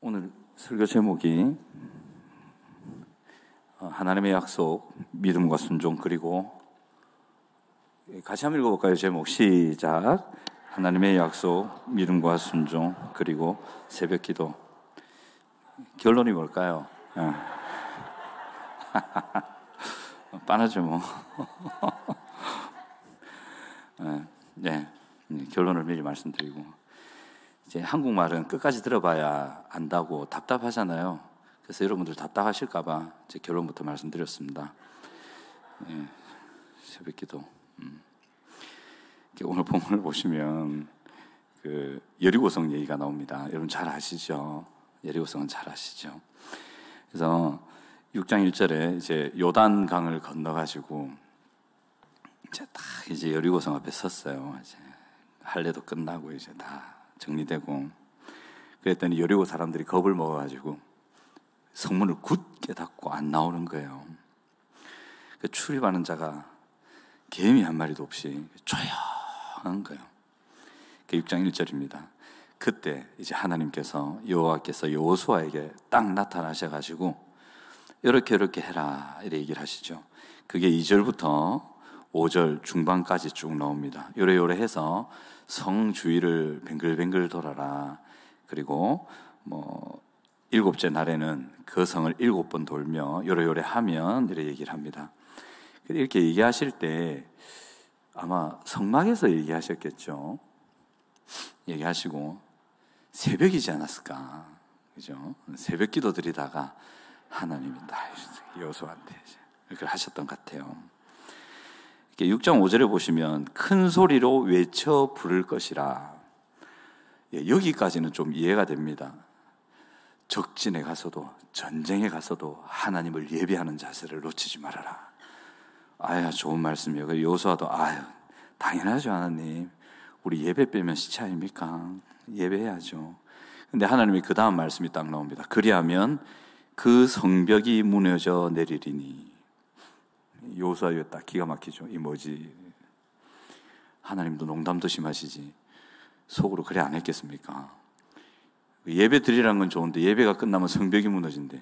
오늘 설교 제목이 하나님의 약속, 믿음과 순종. 그리고 같이 한번 읽어볼까요? 제목 시작. 하나님의 약속, 믿음과 순종, 그리고 새벽기도. 결론이 뭘까요? 빤하죠 뭐. 네, 결론을 미리 말씀드리고, 이제 한국말은 끝까지 들어봐야 안다고 답답하잖아요. 그래서 여러분들 답답하실까봐 제 결론부터 말씀드렸습니다. 새벽기도. 오늘 본문을 보시면 그 여리고성 얘기가 나옵니다. 여러분 잘 아시죠? 여리고성은 잘 아시죠? 그래서 6장 1절에 이제 요단강을 건너가지고 이제 여리고성 앞에 섰어요. 이제 할례도 끝나고 이제 다 정리되고, 그랬더니 여리고 사람들이 겁을 먹어가지고 성문을 굳게 닫고 안 나오는 거예요. 그 출입하는 자가 개미 한 마리도 없이 조용한 거예요. 그 6장 1절입니다. 그때 이제 하나님께서, 여호와께서 여호수아에게 딱 나타나셔가지고 이렇게 해라 이렇게 얘기를 하시죠. 그게 2절부터 5절 중반까지 쭉 나옵니다. 요래 해서 성 주위를 뱅글뱅글 돌아라. 그리고 일곱째 날에는 그 성을 7번 돌며 요래 하면 이렇게 얘기를 합니다. 이렇게 얘기하실 때 아마 성막에서 얘기하셨겠죠. 얘기하시고 새벽이지 않았을까, 그죠? 새벽 기도 드리다가 하나님이 딱 여호수아한테 이렇게 하셨던 것 같아요. 6장 5절에 보시면 큰 소리로 외쳐 부를 것이라. 여기까지는 좀 이해가 됩니다. 적진에 가서도, 전쟁에 가서도 하나님을 예배하는 자세를 놓치지 말아라. 좋은 말씀이에요. 여호수아도 당연하죠. 하나님, 우리 예배 빼면 시체 아닙니까? 예배해야죠. 근데 하나님이 그 다음 말씀이 딱 나옵니다. 그리하면 그 성벽이 무너져 내리리니. 여호수아에 딱 기가 막히죠. 이 뭐지? 하나님도 농담도 심하시지 속으로 그래 안 했겠습니까? 예배 드리라는 건 좋은데 예배가 끝나면 성벽이 무너진대.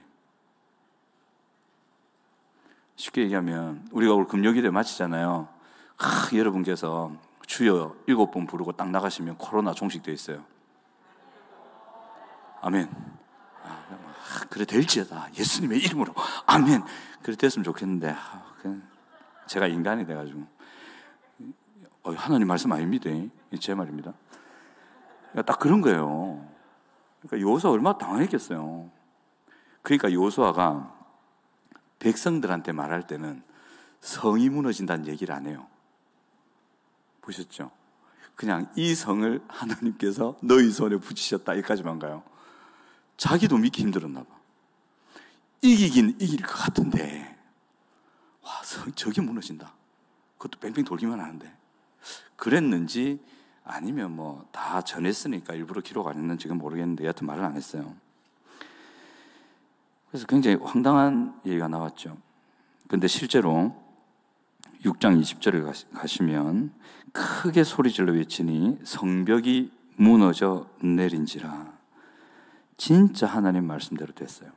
쉽게 얘기하면 우리가 오늘 금요일에 마치잖아요. 여러분께서 주여 7번 부르고 딱 나가시면 코로나 종식되어 있어요. 아멘. 그래 될지어다 예수님의 이름으로 아멘. 그래 됐으면 좋겠는데 제가 인간이 돼가지고 하나님 말씀 아닙니다. 제 말입니다. 딱 그런 거예요. 그러니까 여호수아 얼마나 당황했겠어요. 그러니까 여호수아가 백성들한테 말할 때는 성이 무너진다는 얘기를 안 해요. 보셨죠? 그냥 이 성을 하나님께서 너희 손에 붙이셨다 여기까지만 가요. 자기도 믿기 힘들었나 봐. 이기긴 이길 것 같은데 저게 무너진다. 그것도 뺑뺑 돌기만 하는데 그랬는지 아니면 다 전했으니까 일부러 기록 안 했는지 모르겠는데 여하튼 말을 안 했어요. 그래서 굉장히 황당한 얘기가 나왔죠. 근데 실제로 6장 20절에 가시면 크게 소리질러 외치니 성벽이 무너져 내린지라. 진짜 하나님 말씀대로 됐어요.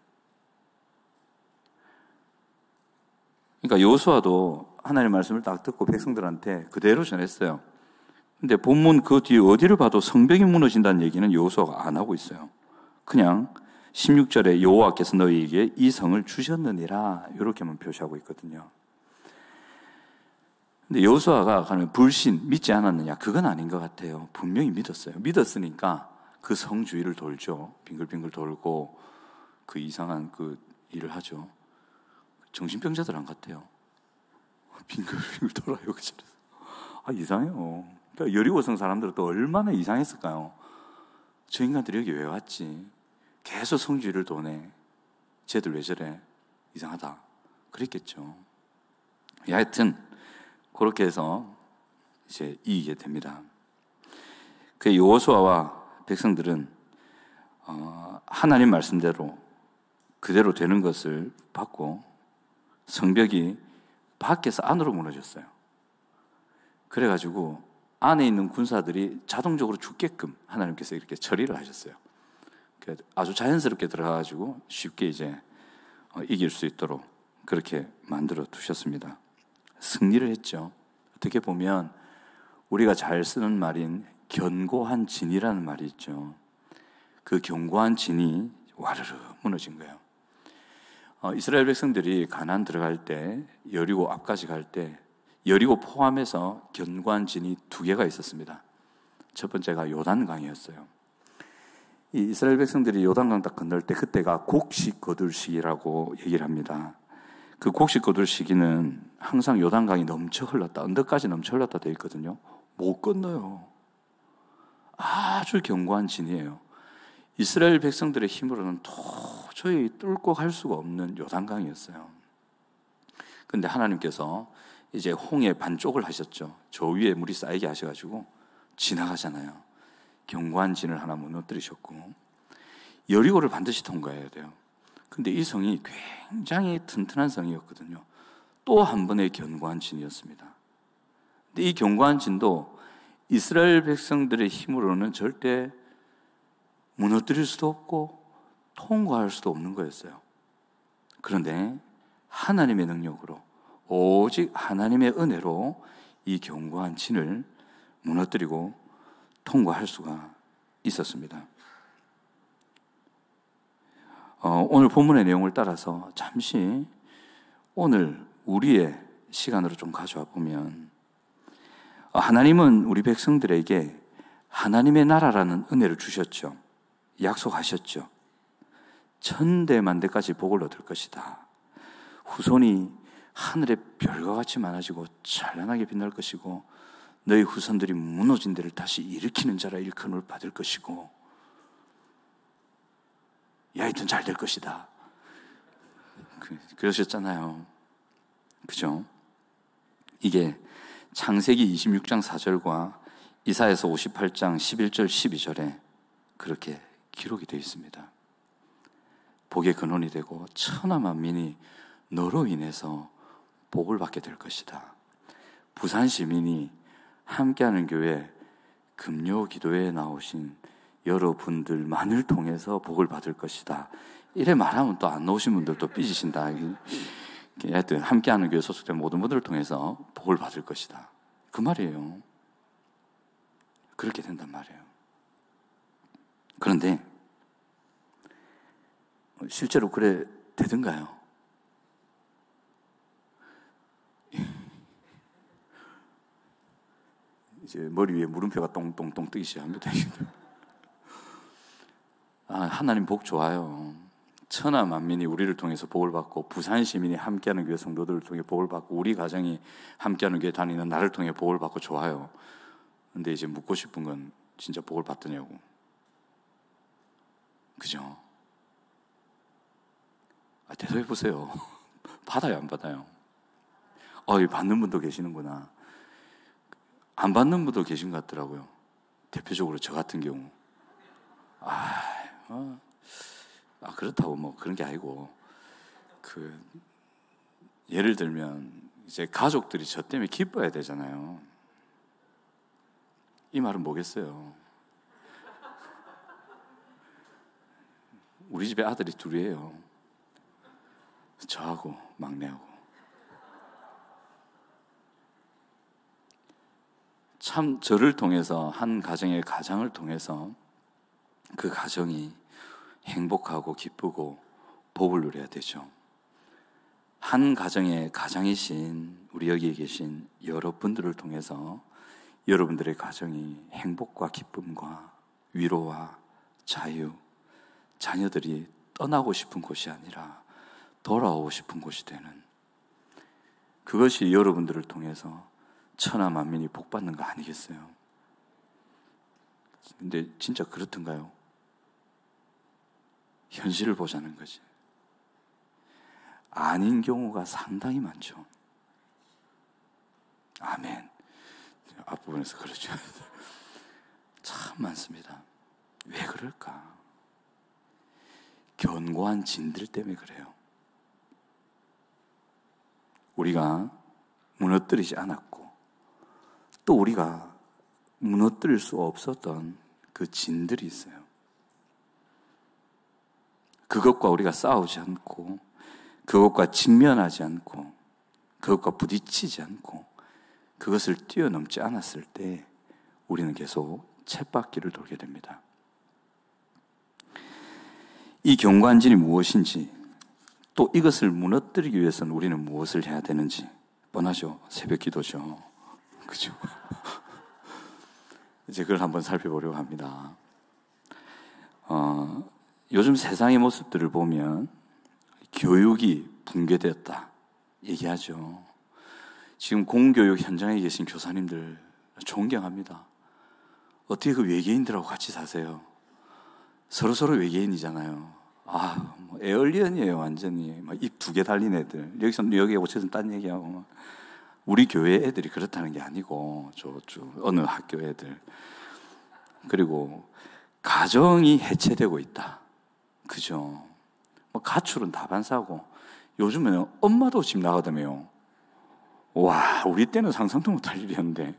그러니까 여호수아도 하나님 말씀을 딱 듣고 백성들한테 그대로 전했어요. 근데 본문 그 뒤에 어디를 봐도 성벽이 무너진다는 얘기는 여호수아가 안 하고 있어요. 그냥 16절에 여호와께서 너희에게 이 성을 주셨느니라 이렇게만 표시하고 있거든요. 근데 여호수아가 가면 불신, 믿지 않았느냐? 그건 아닌 것 같아요. 분명히 믿었어요. 믿었으니까 그 성 주위를 돌죠. 빙글빙글 돌고 그 이상한 그 일을 하죠. 정신병자들 안 같아요. 빙글빙글 돌아요. 그 자리에서. 이상해요. 그러니까 여리고성 사람들은 또 얼마나 이상했을까요? 저 인간들이 여기 왜 왔지? 계속 성주위를 도네. 쟤들 왜 저래? 이상하다. 그랬겠죠. 하여튼 그렇게 해서 이제 이기게 됩니다. 그 여호수아와 백성들은 하나님 말씀대로 그대로 되는 것을 받고 성벽이 밖에서 안으로 무너졌어요. 그래가지고 안에 있는 군사들이 자동적으로 죽게끔 하나님께서 이렇게 처리를 하셨어요. 아주 자연스럽게 들어가가지고 쉽게 이제 이길 수 있도록 그렇게 만들어 두셨습니다. 승리를 했죠. 어떻게 보면 우리가 잘 쓰는 말인 견고한 진이라는 말이 있죠. 그 견고한 진이 와르르 무너진 거예요. 이스라엘 백성들이 가나안 들어갈 때, 여리고 앞까지 갈 때 여리고 포함해서 견고한 진이 2개가 있었습니다. 첫 번째가 요단강이었어요. 이 이스라엘 백성들이 요단강 딱 건널 때 그때가 곡식 거둘 시기라고 얘기를 합니다. 그 곡식 거둘 시기는 항상 요단강이 넘쳐 흘렀다, 언덕까지 넘쳐 흘렀다 되어 있거든요. 못 건너요. 아주 견고한 진이에요. 이스라엘 백성들의 힘으로는 도저히 뚫고 갈 수가 없는 요단강이었어요. 그런데 하나님께서 이제 홍해 반쪽을 하셨죠. 저 위에 물이 쌓이게 하셔가지고 지나가잖아요. 견고한 진을 하나 무너뜨리셨고, 여리고를 반드시 통과해야 돼요. 근데 이 성이 굉장히 튼튼한 성이었거든요. 또 한 번의 견고한 진이었습니다. 근데 이 견고한 진도 이스라엘 백성들의 힘으로는 절대 무너뜨릴 수도 없고 통과할 수도 없는 거였어요. 그런데 하나님의 능력으로, 오직 하나님의 은혜로 이 견고한 진을 무너뜨리고 통과할 수가 있었습니다. 오늘 본문의 내용을 따라서 잠시 오늘 우리의 시간으로 좀 가져와 보면, 하나님은 우리 백성들에게 하나님의 나라라는 은혜를 주셨죠. 약속하셨죠. 천대만대까지 복을 얻을 것이다. 후손이 하늘의 별과 같이 많아지고 찬란하게 빛날 것이고, 너희 후손들이 무너진 데를 다시 일으키는 자라 일컬음을 받을 것이고, 하여튼 잘 될 것이다. 그러셨잖아요. 그죠? 이게 창세기 26장 4절과 이사야서 58장 11절 12절에 그렇게 기록이 되어 있습니다. 복의 근원이 되고 천하 만민이 너로 인해서 복을 받게 될 것이다. 부산 시민이 함께하는 교회 금요 기도회에 나오신 여러분들만을 통해서 복을 받을 것이다. 이래 말하면 또 안 나오신 분들도 삐지신다. 하여튼 함께하는 교회 소속된 모든 분들을 통해서 복을 받을 것이다. 그 말이에요. 그렇게 된단 말이에요. 그런데 실제로 그래 되던가요? 이제 머리 위에 물음표가 똥똥똥 뜨기 시작합니다. 하나님 복 좋아요. 천하 만민이 우리를 통해서 복을 받고, 부산 시민이 함께하는 교회 성도들을 통해 복을 받고, 우리 가정이 함께하는 교회 다니는 나를 통해 복을 받고 좋아요. 근데 이제 묻고 싶은 건 진짜 복을 받더냐고. 그죠? 대답해 보세요. 받아요, 안 받아요? 받는 분도 계시는구나. 안 받는 분도 계신 것 같더라고요. 대표적으로 저 같은 경우. 그렇다고 뭐 그런 게 아니고, 예를 들면 이제 가족들이 저 때문에 기뻐야 되잖아요. 이 말은 뭐겠어요? 우리 집에 아들이 2이에요. 저하고 막내하고. 참 저를 통해서, 한 가정의 가장을 통해서 그 가정이 행복하고 기쁘고 복을 누려야 되죠. 한 가정의 가장이신 우리 여기에 계신 여러분들을 통해서 여러분들의 가정이 행복과 기쁨과 위로와 자유, 자녀들이 떠나고 싶은 곳이 아니라 돌아오고 싶은 곳이 되는, 그것이 여러분들을 통해서 천하 만민이 복받는 거 아니겠어요? 근데 진짜 그렇던가요? 현실을 보자는 거지. 아닌 경우가 상당히 많죠. 아멘. 앞부분에서 그렇죠. 참 많습니다. 왜 그럴까? 견고한 진들 때문에 그래요. 우리가 무너뜨리지 않았고, 또 우리가 무너뜨릴 수 없었던 그 진들이 있어요. 그것과 우리가 싸우지 않고, 그것과 직면하지 않고, 그것과 부딪히지 않고, 그것을 뛰어넘지 않았을 때 우리는 계속 쳇바퀴를 돌게 됩니다. 이 경관진이 무엇인지, 또 이것을 무너뜨리기 위해서는 우리는 무엇을 해야 되는지 뻔하죠. 새벽 기도죠. 그죠? 이제 그걸 한번 살펴보려고 합니다. 요즘 세상의 모습들을 보면 교육이 붕괴되었다 얘기하죠. 지금 공교육 현장에 계신 교사님들 존경합니다. 어떻게 그 외계인들하고 같이 사세요? 서로 외계인이잖아요. 뭐 에얼리언이에요, 완전히. 입 2개 달린 애들. 여기서 뉴욕에 오셔서 딴 얘기하고. 우리 교회 애들이 그렇다는 게 아니고, 저쪽, 어느 학교 애들. 그리고, 가정이 해체되고 있다. 그죠? 가출은 다반사고, 요즘에는 엄마도 집 나가다며요. 와, 우리 때는 상상도 못할 일이었는데.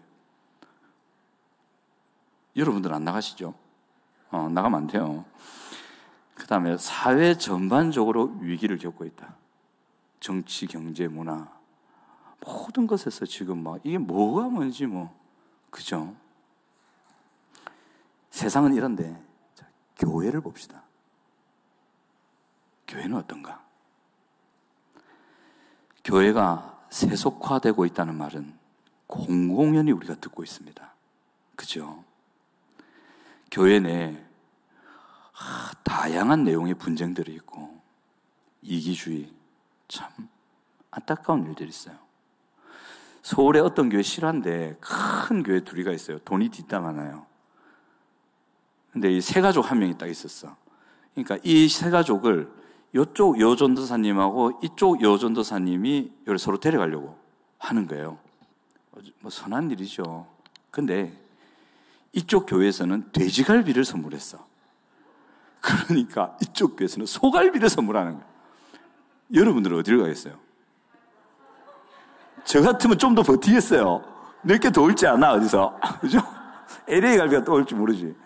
여러분들 안 나가시죠? 나가면 안 돼요. 그 다음에 사회 전반적으로 위기를 겪고 있다. 정치, 경제, 문화 모든 것에서 지금 이게 뭐가 뭔지 그죠? 세상은 이런데 자, 교회를 봅시다. 교회는 어떤가? 교회가 세속화되고 있다는 말은 공공연히 우리가 듣고 있습니다. 그죠? 교회 내에 다양한 내용의 분쟁들이 있고 이기주의, 참 안타까운 일들이 있어요. 서울에 어떤 교회 실화인데 큰 교회 둘이가 있어요. 돈이 뒷담화나요. 근데 이 세 가족 한 명이 딱 있었어. 그러니까 이 세 가족을 이쪽 여전도사님하고 이쪽 여전도사님이 서로 데려가려고 하는 거예요. 선한 일이죠. 근데 이쪽 교회에서는 돼지갈비를 선물했어. 그러니까 이쪽 교회에서는 소갈비를 선물하는 거예요. 여러분들은 어디를 가겠어요? 저 같으면 좀 더 버티겠어요. 몇 개 더 올지 않아, 어디서. 그죠? LA 갈비가 또 올지 모르지.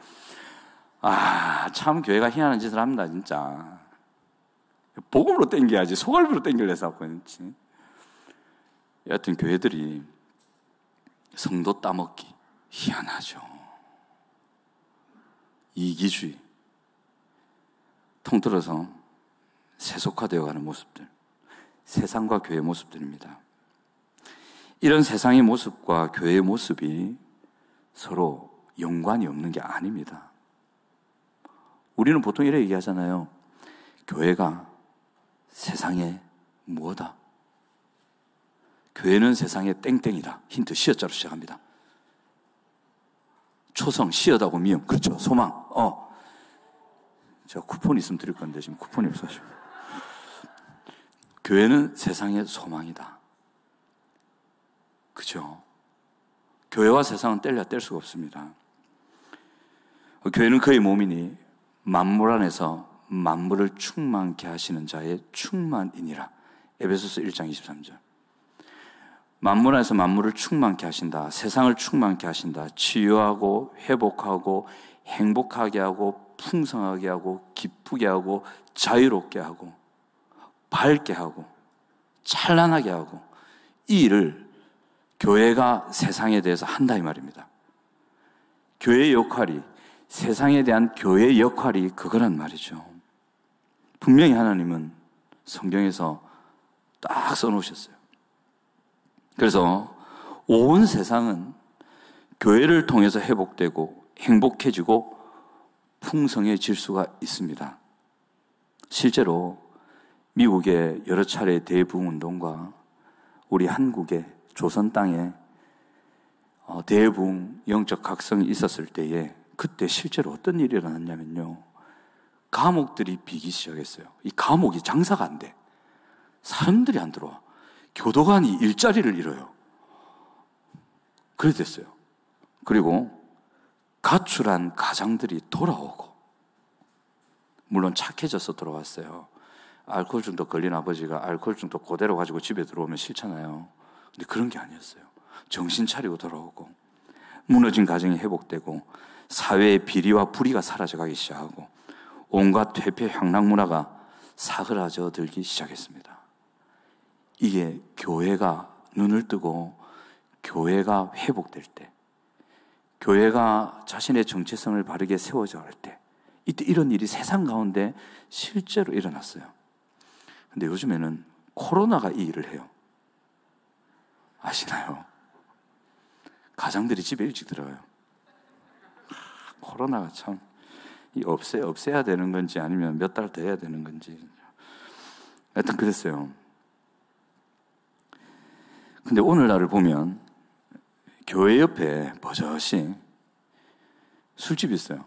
참 교회가 희한한 짓을 합니다, 진짜. 복음으로 땡겨야지. 소갈비로 땡길래서 그렇지. 여하튼 교회들이 성도 따먹기 희한하죠. 이기주의. 통틀어서 세속화되어가는 모습들, 세상과 교회의 모습들입니다. 이런 세상의 모습과 교회의 모습이 서로 연관이 없는 게 아닙니다. 우리는 보통 이렇게 얘기하잖아요. 교회가 세상에 뭐다? 교회는 세상에 땡땡이다. 힌트 시어자로 시작합니다. 초성, 시어다고 미음. 그렇죠. 소망. 제가 쿠폰 있으면 드릴 건데 지금 쿠폰이 없어가지고. 교회는 세상의 소망이다. 그죠? 교회와 세상은 뗄 수가 없습니다. 교회는 그의 몸이니 만물 안에서 만물을 충만케 하시는 자의 충만이니라. 에베소서 1장 23절. 만물 안에서 만물을 충만케 하신다. 세상을 충만케 하신다. 치유하고 회복하고 행복하게 하고 풍성하게 하고 기쁘게 하고 자유롭게 하고 밝게 하고 찬란하게 하고 이 일을 교회가 세상에 대해서 한다 이 말입니다. 교회의 역할이 세상에 대한 교회의 역할이 그거란 말이죠. 분명히 하나님은 성경에서 딱 써놓으셨어요. 그래서 온 세상은 교회를 통해서 회복되고 행복해지고 풍성해질 수가 있습니다. 실제로 미국의 여러 차례 대부흥운동과 우리 한국의 조선 땅에 대부흥 영적 각성이 있었을 때에 그때 실제로 어떤 일이 일어났냐면요. 감옥들이 비기 시작했어요. 이 감옥이 장사가 안 돼. 사람들이 안 들어와. 교도관이 일자리를 잃어요. 그래 됐어요. 그리고 가출한 가장들이 돌아오고, 물론 착해져서 돌아왔어요. 알코올 중독 걸린 아버지가 알코올 중독 그대로 가지고 집에 들어오면 싫잖아요. 근데 그런 게 아니었어요. 정신 차리고 돌아오고, 무너진 가정이 회복되고, 사회의 비리와 불의가 사라져가기 시작하고, 온갖 퇴폐 향락 문화가 사그라져 들기 시작했습니다. 이게 교회가 눈을 뜨고 교회가 회복될 때, 교회가 자신의 정체성을 바르게 세워져 갈 때, 이때 이런 일이 세상 가운데 실제로 일어났어요. 근데 요즘에는 코로나가 이 일을 해요. 아시나요? 가장들이 집에 일찍 들어가요. 코로나가 참 없애야 되는 건지 아니면 몇 달 더 해야 되는 건지 하여튼 그랬어요. 근데 오늘날을 보면 교회 옆에 버젓이 술집이 있어요.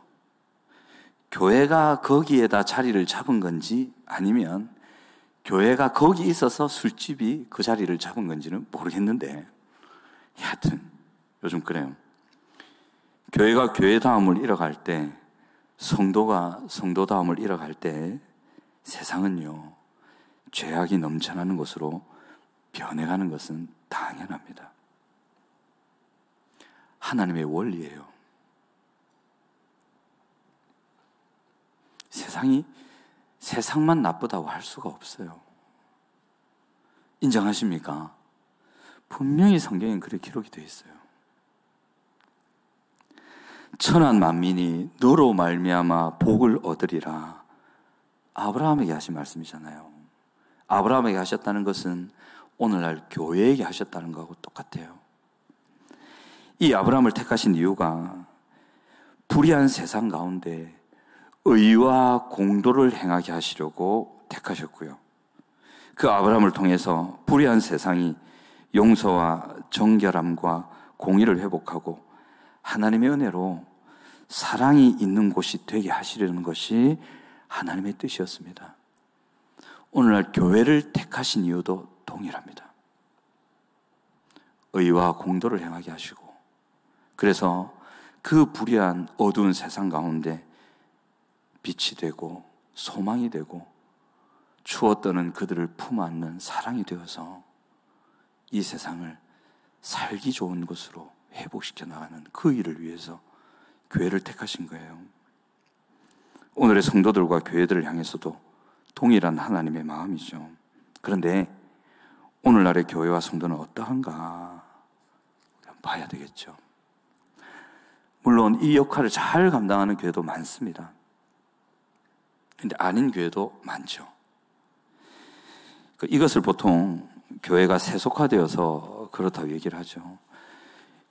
교회가 거기에다 자리를 잡은 건지 아니면 교회가 거기 있어서 술집이 그 자리를 잡은 건지는 모르겠는데 하여튼 요즘 그래요. 교회가 교회다움을 잃어갈 때, 성도가 성도다움을 잃어갈 때 세상은요, 죄악이 넘쳐나는 것으로 변해가는 것은 당연합니다. 하나님의 원리예요. 세상만 나쁘다고 할 수가 없어요. 인정하십니까? 분명히 성경엔 그렇게 기록이 되어 있어요. 천한 만민이 너로 말미암아 복을 얻으리라. 아브라함에게 하신 말씀이잖아요. 아브라함에게 하셨다는 것은 오늘날 교회에게 하셨다는 거하고 똑같아요. 이 아브라함을 택하신 이유가 불의한 세상 가운데 의와 공도를 행하게 하시려고 택하셨고요. 그 아브라함을 통해서 불의한 세상이 용서와 정결함과 공의를 회복하고 하나님의 은혜로 사랑이 있는 곳이 되게 하시려는 것이 하나님의 뜻이었습니다. 오늘날 교회를 택하신 이유도 동일합니다. 의와 공도를 행하게 하시고, 그래서 그 불의한 어두운 세상 가운데 빛이 되고 소망이 되고 추워 떠는 그들을 품안는 사랑이 되어서 이 세상을 살기 좋은 곳으로 회복시켜 나가는 그 일을 위해서 교회를 택하신 거예요. 오늘의 성도들과 교회들을 향해서도 동일한 하나님의 마음이죠. 그런데 오늘날의 교회와 성도는 어떠한가 봐야 되겠죠. 물론 이 역할을 잘 감당하는 교회도 많습니다. 그런데 아닌 교회도 많죠. 이것을 보통 교회가 세속화되어서 그렇다고 얘기를 하죠.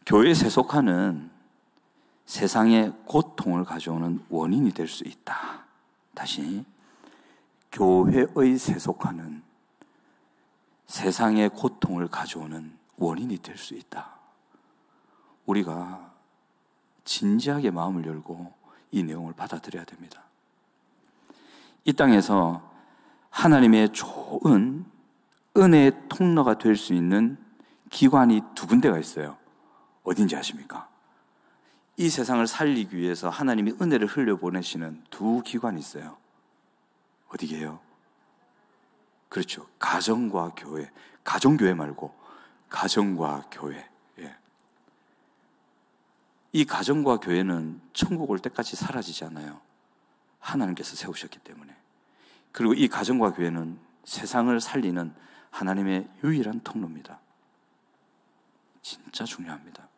교회 세속화는 세상에 고통을 가져오는 원인이 될 수 있다. 다시, 교회의 세속화는 세상에 고통을 가져오는 원인이 될 수 있다. 우리가 진지하게 마음을 열고 이 내용을 받아들여야 됩니다. 이 땅에서 하나님의 좋은 은혜의 통로가 될 수 있는 기관이 두 군데가 있어요. 어딘지 아십니까? 이 세상을 살리기 위해서 하나님이 은혜를 흘려보내시는 두 기관이 있어요. 어디게요? 그렇죠. 가정과 교회. 가정교회 말고 가정과 교회. 예. 이 가정과 교회는 천국 올 때까지 사라지지 않아요. 하나님께서 세우셨기 때문에. 그리고 이 가정과 교회는 세상을 살리는 하나님의 유일한 통로입니다. 진짜 중요합니다.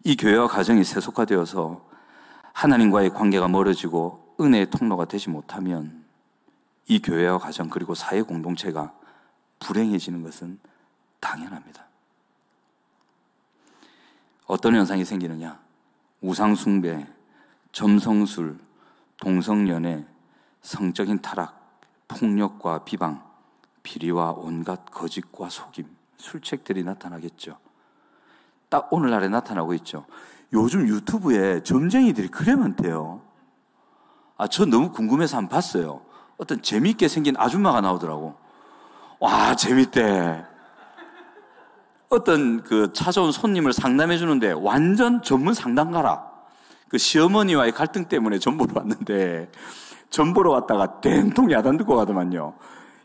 이 교회와 가정이 세속화되어서 하나님과의 관계가 멀어지고 은혜의 통로가 되지 못하면 이 교회와 가정 그리고 사회 공동체가 불행해지는 것은 당연합니다. 어떤 현상이 생기느냐? 우상숭배, 점성술, 동성연애, 성적인 타락, 폭력과 비방, 비리와 온갖 거짓과 속임, 술책들이 나타나겠죠. 딱 오늘날에 나타나고 있죠. 요즘 유튜브에 점쟁이들이 그래 많대요. 저 너무 궁금해서 한번 봤어요. 어떤 재밌게 생긴 아줌마가 나오더라고. 와, 재밌대. 어떤 찾아온 손님을 상담해 주는데 완전 전문 상담가라. 시어머니와의 갈등 때문에 전보러 왔는데 전보러 왔다가 된통 야단 듣고 가더만요.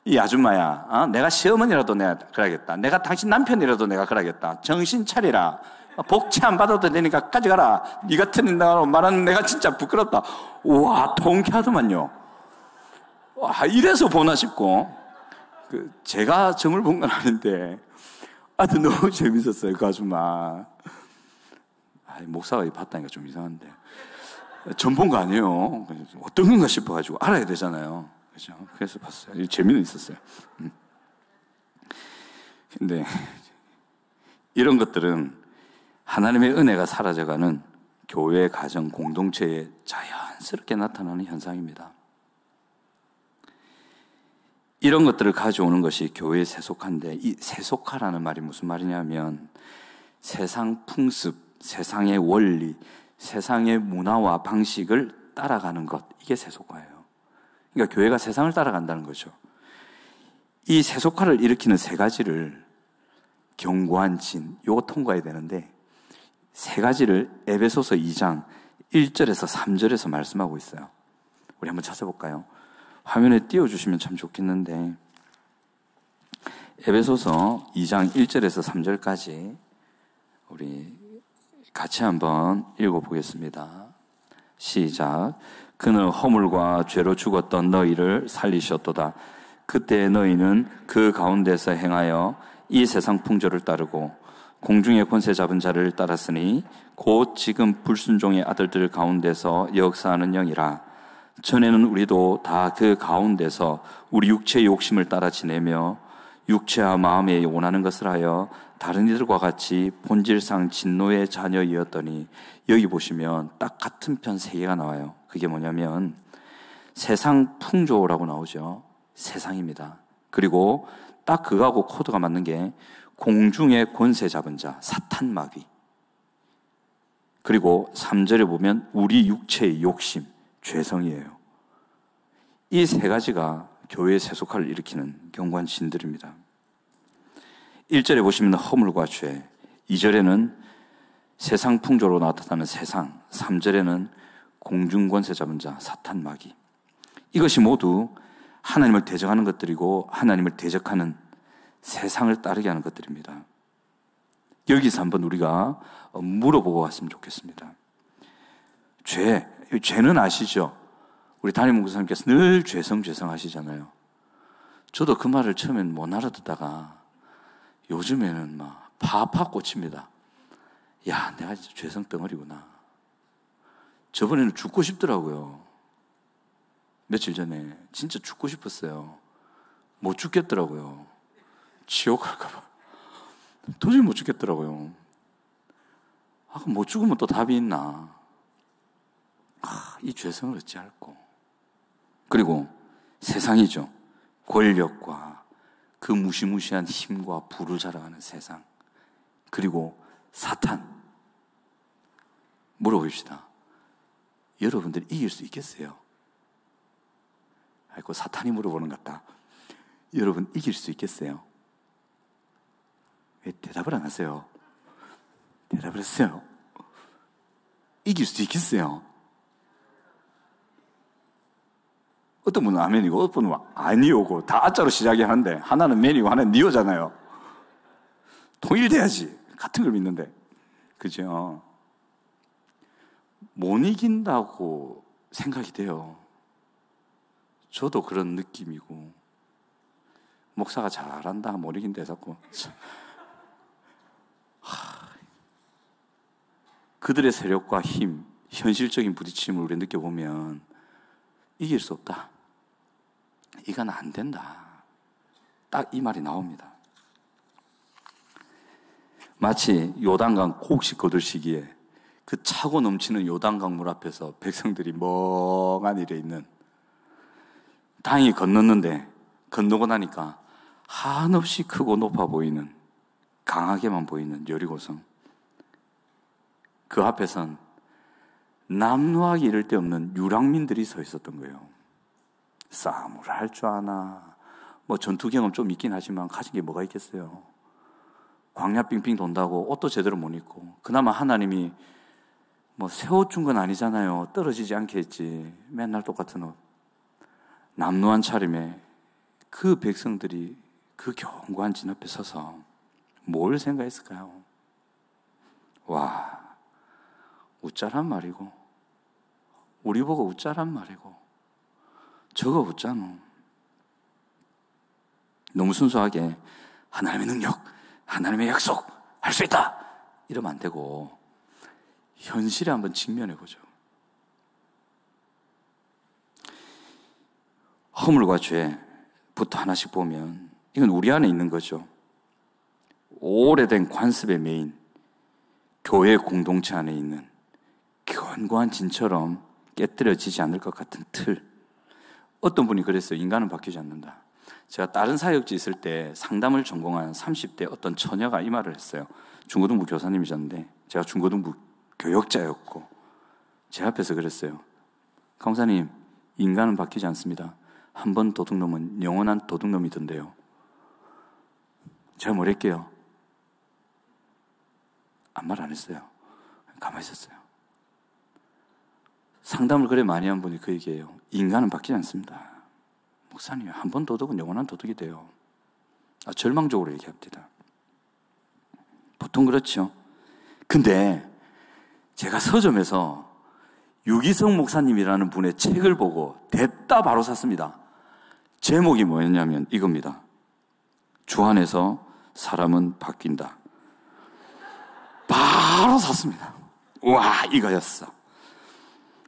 이 아줌마야, 내가 시어머니라도 내가 그러겠다. 내가 당신 남편이라도 내가 그러겠다. 정신 차리라. 복채 안 받아도 되니까 가져가라. 네 같은 인당으로 말하는 내가 진짜 부끄럽다. 우와, 통쾌하더만요. 와, 이래서 보나 싶고. 제가 점을 본 건 아닌데, 하여튼 너무 재밌었어요, 그 아줌마. 목사가 봤다니까 좀 이상한데. 점 본 거 아니에요. 어떤 건가 싶어가지고 알아야 되잖아요. 그죠? 그래서 봤어요. 재미는 있었어요. 근데, 이런 것들은 하나님의 은혜가 사라져가는 교회, 가정, 공동체에 자연스럽게 나타나는 현상입니다. 이런 것들을 가져오는 것이 교회의 세속화인데, 이 세속화라는 말이 무슨 말이냐면 세상 풍습, 세상의 원리, 세상의 문화와 방식을 따라가는 것, 이게 세속화예요. 그러니까 교회가 세상을 따라간다는 거죠. 이 세속화를 일으키는 세 가지를 견고한 진, 요거 통과해야 되는데 세 가지를 에베소서 2장 1절에서 3절에서 말씀하고 있어요. 우리 한번 찾아볼까요? 화면에 띄워주시면 참 좋겠는데, 에베소서 2장 1절에서 3절까지 우리 같이 한번 읽어보겠습니다. 시작. 그는 허물과 죄로 죽었던 너희를 살리셨도다. 그때 너희는 그 가운데서 행하여 이 세상 풍조를 따르고 공중의 권세 잡은 자를 따랐으니 곧 지금 불순종의 아들들 가운데서 역사하는 영이라. 전에는 우리도 다 그 가운데서 우리 육체의 욕심을 따라 지내며 육체와 마음에 원하는 것을 하여 다른 이들과 같이 본질상 진노의 자녀이었더니, 여기 보시면 딱 같은 편 세 개가 나와요. 그게 뭐냐면 세상 풍조라고 나오죠. 세상입니다. 그리고 딱 그거하고 코드가 맞는 게 공중의 권세 잡은 자, 사탄 마귀. 그리고 3절에 보면 우리 육체의 욕심, 죄성이에요. 이 세 가지가 교회의 세속화를 일으키는 견고한 진들입니다. 1절에 보시면 허물과 죄, 2절에는 세상 풍조로 나타나는 세상, 3절에는 공중권세 잡은 자, 사탄 마귀. 이것이 모두 하나님을 대적하는 것들이고 하나님을 대적하는 세상을 따르게 하는 것들입니다. 여기서 한번 우리가 물어보고 갔으면 좋겠습니다. 죄는 아시죠? 우리 담임 목사님께서 늘 죄성 하시잖아요. 저도 그 말을 처음엔 못 알아듣다가 요즘에는 막 파파 꽂힙니다. 야, 내가 진짜 죄성 덩어리구나. 저번에는 죽고 싶더라고요. 며칠 전에 진짜 죽고 싶었어요. 못 죽겠더라고요. 지옥 갈까봐. 도저히 못 죽겠더라고요. 그럼 못 죽으면 또 답이 있나? 이 죄성을 어찌할꼬. 그리고 세상이죠. 권력과 그 무시무시한 힘과 부를 자랑하는 세상. 그리고 사탄. 물어봅시다. 여러분들이 이길 수 있겠어요? 아이고, 사탄이 물어보는 것 같다. 여러분 이길 수 있겠어요? 왜 대답을 안 하세요? 대답을 했어요. 이길 수 있겠어요? 어떤 분은 아멘이고 어떤 분은 아니오고 다 아자로 시작하는데 하나는 맨이고 하나는 니오잖아요. 통일돼야지. 같은 걸 믿는데. 그죠? 못 이긴다고 생각이 돼요. 저도 그런 느낌이고, 목사가 잘한다 못 이긴다 자꾸. 그들의 세력과 힘, 현실적인 부딪힘을 우리 느껴보면 이길 수 없다. 이건 안 된다. 딱 이 말이 나옵니다. 마치 요단강 곡식 거둘 시기에 그 차고 넘치는 요단강 물 앞에서 백성들이 멍하니 이래 있는, 다행히 건넜는데 건너고 나니까 한없이 크고 높아 보이는, 강하게만 보이는 여리고성. 그 앞에선 남루하기 이를 데 없는 유랑민들이 서 있었던 거예요. 싸움을 할 줄 아나, 뭐 전투 경험 좀 있긴 하지만 가진 게 뭐가 있겠어요. 광야 빙빙 돈다고 옷도 제대로 못 입고, 그나마 하나님이 뭐 새 옷 준 건 아니잖아요. 떨어지지 않게 했지. 맨날 똑같은 옷. 남루한 차림에 그 백성들이 그 견고한 진 앞에 서서 뭘 생각했을까요? 와, 웃자란 말이고, 우리 보고 웃자란 말이고, 저거 웃자노. 너무 순수하게 하나님의 능력, 하나님의 약속, 할 수 있다! 이러면 안 되고, 현실에 한번 직면해보죠. 허물과 죄부터 하나씩 보면 이건 우리 안에 있는 거죠. 오래된 관습의 메인, 교회 공동체 안에 있는 견고한 진처럼 깨뜨려지지 않을 것 같은 틀. 어떤 분이 그랬어요. 인간은 바뀌지 않는다. 제가 다른 사역지 있을 때 상담을 전공한 30대 어떤 처녀가 이 말을 했어요. 중고등부 교사님이셨는데 제가 중고등부 교역자였고 제 앞에서 그랬어요. 강사님, 인간은 바뀌지 않습니다. 한 번 도둑놈은 영원한 도둑놈이던데요. 제가 뭐랬게요? 아무 말 안 했어요. 가만히 있었어요. 상담을 그래 많이 한 분이 그 얘기예요. 인간은 바뀌지 않습니다. 목사님, 한 번 도둑은 영원한 도둑이 돼요. 절망적으로 얘기합니다. 보통 그렇죠. 근데 제가 서점에서 유기성 목사님이라는 분의 책을 보고 됐다 바로 샀습니다. 제목이 뭐였냐면 이겁니다. 주 안에서 사람은 바뀐다. 바로 샀습니다. 와, 이거였어.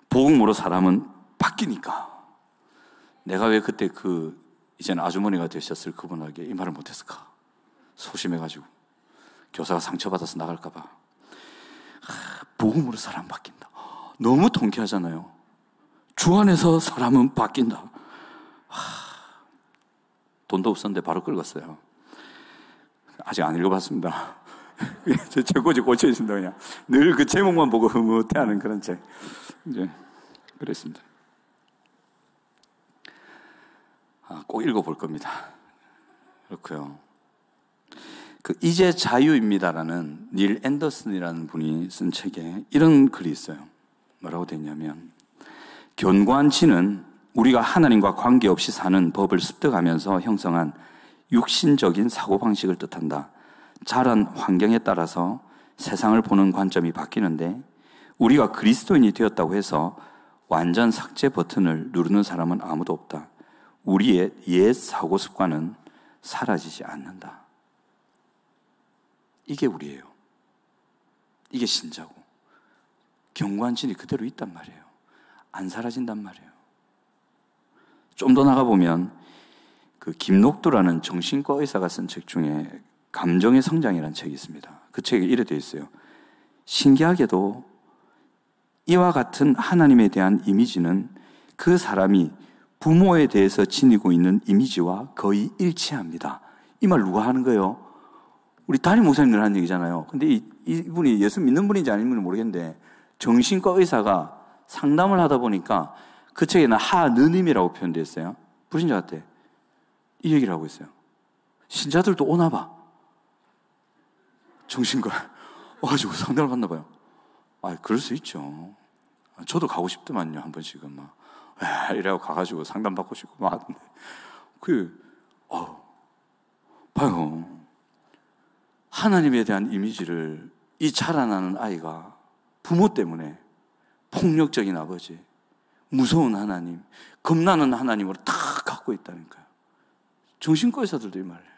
복음으로 사람은 바뀌니까. 내가 왜 그때 이제는 아주머니가 되셨을 그분에게 이 말을 못했을까? 소심해가지고. 교사가 상처받아서 나갈까봐. 복음으로 사람 바뀐다. 너무 통쾌하잖아요. 주 안에서 사람은 바뀐다. 돈도 없었는데 바로 긁었어요. 아직 안 읽어봤습니다. 제 책꽂이 꽂혀있습니다. 그냥 늘 그 제목만 보고 흐뭇해하는 그런 책. 이제 그랬습니다. 꼭 읽어볼 겁니다. 그렇고요. 이제 자유입니다라는 닐 앤더슨이라는 분이 쓴 책에 이런 글이 있어요. 뭐라고 돼 있냐면, 견고한 지는 우리가 하나님과 관계없이 사는 법을 습득하면서 형성한 육신적인 사고방식을 뜻한다. 자란 환경에 따라서 세상을 보는 관점이 바뀌는데 우리가 그리스도인이 되었다고 해서 완전 삭제 버튼을 누르는 사람은 아무도 없다. 우리의 옛 사고 습관은 사라지지 않는다. 이게 우리예요. 이게 신자고. 견고한 진이 그대로 있단 말이에요. 안 사라진단 말이에요. 좀 더 나가보면 김록두라는 정신과 의사가 쓴 책 중에 감정의 성장이라는 책이 있습니다. 그 책에 이래 되어 있어요. 신기하게도 이와 같은 하나님에 대한 이미지는 그 사람이 부모에 대해서 지니고 있는 이미지와 거의 일치합니다. 이 말 누가 하는 거예요? 우리 담임 목사님들 하는 얘기잖아요. 근데 이분이 예수 믿는 분인지 아닌지 모르겠는데 정신과 의사가 상담을 하다 보니까 그 책에는 하느님이라고 표현되어 있어요. 불신자 같아. 이 얘기를 하고 있어요. 신자들도 오나 봐. 정신과 와가지고 상담을 받나 봐요. 그럴 수 있죠. 저도 가고 싶더만요. 한 번씩은 막 이래고 가가지고 상담 받고 싶고 막. 봐요. 하나님에 대한 이미지를 이 자라나는 아이가 부모 때문에 폭력적인 아버지, 무서운 하나님, 겁나는 하나님으로 다 갖고 있다니까요. 정신과 의사들도 이 말이에요.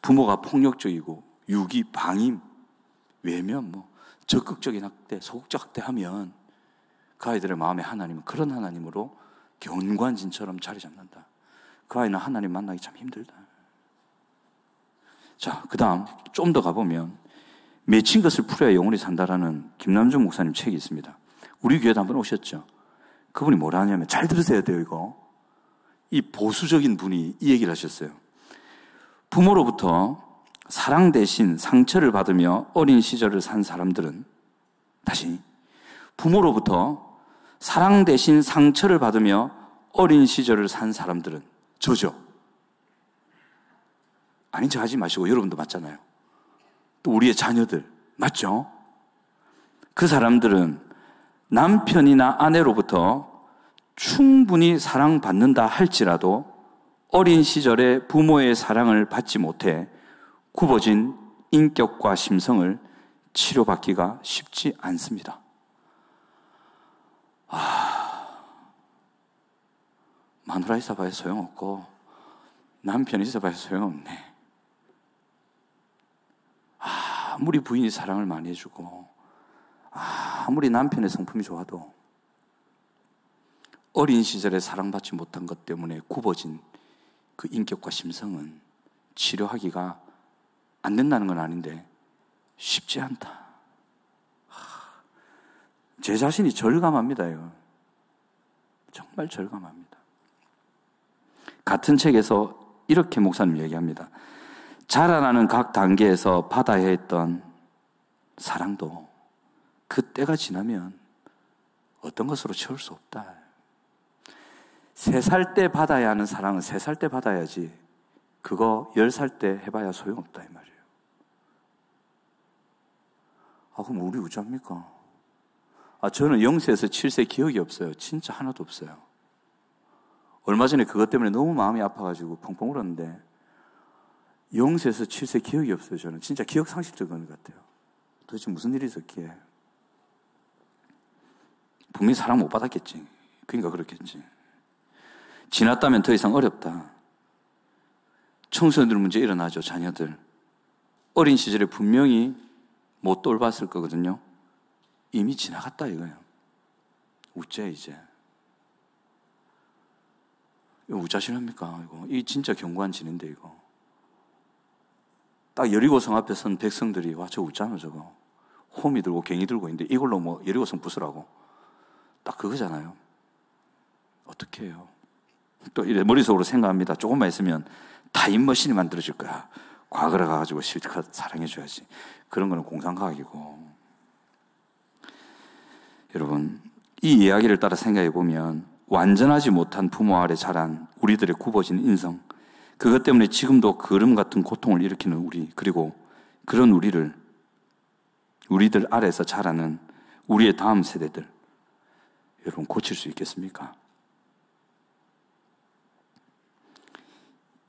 부모가 폭력적이고 유기, 방임, 외면, 적극적인 학대, 소극적 학대하면 그 아이들의 마음에 하나님은 그런 하나님으로 견고한 진처럼 자리 잡는다. 그 아이는 하나님 만나기 참 힘들다. 자, 그 다음 좀 더 가보면 맺힌 것을 풀어야 영원히 산다라는 김남중 목사님 책이 있습니다. 우리 교회도 한번 오셨죠? 그분이 뭐라 하냐면, 잘 들으셔야 돼요, 이거. 이 보수적인 분이 이 얘기를 하셨어요. 부모로부터 사랑 대신 상처를 받으며 어린 시절을 산 사람들은, 다시, 부모로부터 사랑 대신 상처를 받으며 어린 시절을 산 사람들은 저죠. 아닌 척 하지 마시고 여러분도 맞잖아요. 또 우리의 자녀들 맞죠? 그 사람들은 남편이나 아내로부터 충분히 사랑받는다 할지라도 어린 시절에 부모의 사랑을 받지 못해 굽어진 인격과 심성을 치료받기가 쉽지 않습니다. 마누라 있어봐야 소용없고 남편 있어봐야 소용없네. 아무리 부인이 사랑을 많이 해주고 아무리 남편의 성품이 좋아도 어린 시절에 사랑받지 못한 것 때문에 굽어진 그 인격과 심성은 치료하기가 안 된다는 건 아닌데 쉽지 않다. 제 자신이 절감합니다. 이거. 정말 절감합니다. 같은 책에서 이렇게 목사님 얘기합니다. 자라나는 각 단계에서 받아야 했던 사랑도 그 때가 지나면 어떤 것으로 채울 수 없다. 3살 때 받아야 하는 사랑은 3살 때 받아야지 그거 10살 때 해봐야 소용없다 이 말이에요. 그럼 우리 어쩝니까? 저는 0세에서 7세 기억이 없어요. 진짜 하나도 없어요. 얼마 전에 그것 때문에 너무 마음이 아파가지고 펑펑 울었는데 0세에서 7세 기억이 없어요. 저는 진짜 기억 상실증인 것 같아요. 도대체 무슨 일이 있었기에. 분명히 사랑 못 받았겠지. 그러니까 그렇겠지. 지났다면 더 이상 어렵다. 청소년들 문제 일어나죠. 자녀들. 어린 시절에 분명히 못 돌봤을 거거든요. 이미 지나갔다 이거예요. 우째 이제. 이거 우짜실합니까? 이거. 진짜 견고한 진인데 이거. 딱 여리고성 앞에 선 백성들이 와 저 웃잖아 저거. 호미 들고 갱이 들고 있는데 이걸로 뭐 여리고성 부수라고. 딱 그거잖아요. 어떻게 해요? 또 이래 머릿속으로 생각합니다. 조금만 있으면 타임머신이 만들어질 거야. 과거로 가가지고 실컷 사랑해줘야지. 그런 거는 공상과학이고. 여러분, 이 이야기를 따라 생각해 보면 완전하지 못한 부모 아래 자란 우리들의 굽어진 인성, 그것 때문에 지금도 거름 같은 고통을 일으키는 우리, 그리고 그런 우리들 아래에서 자라는 우리의 다음 세대들, 여러분 고칠 수 있겠습니까?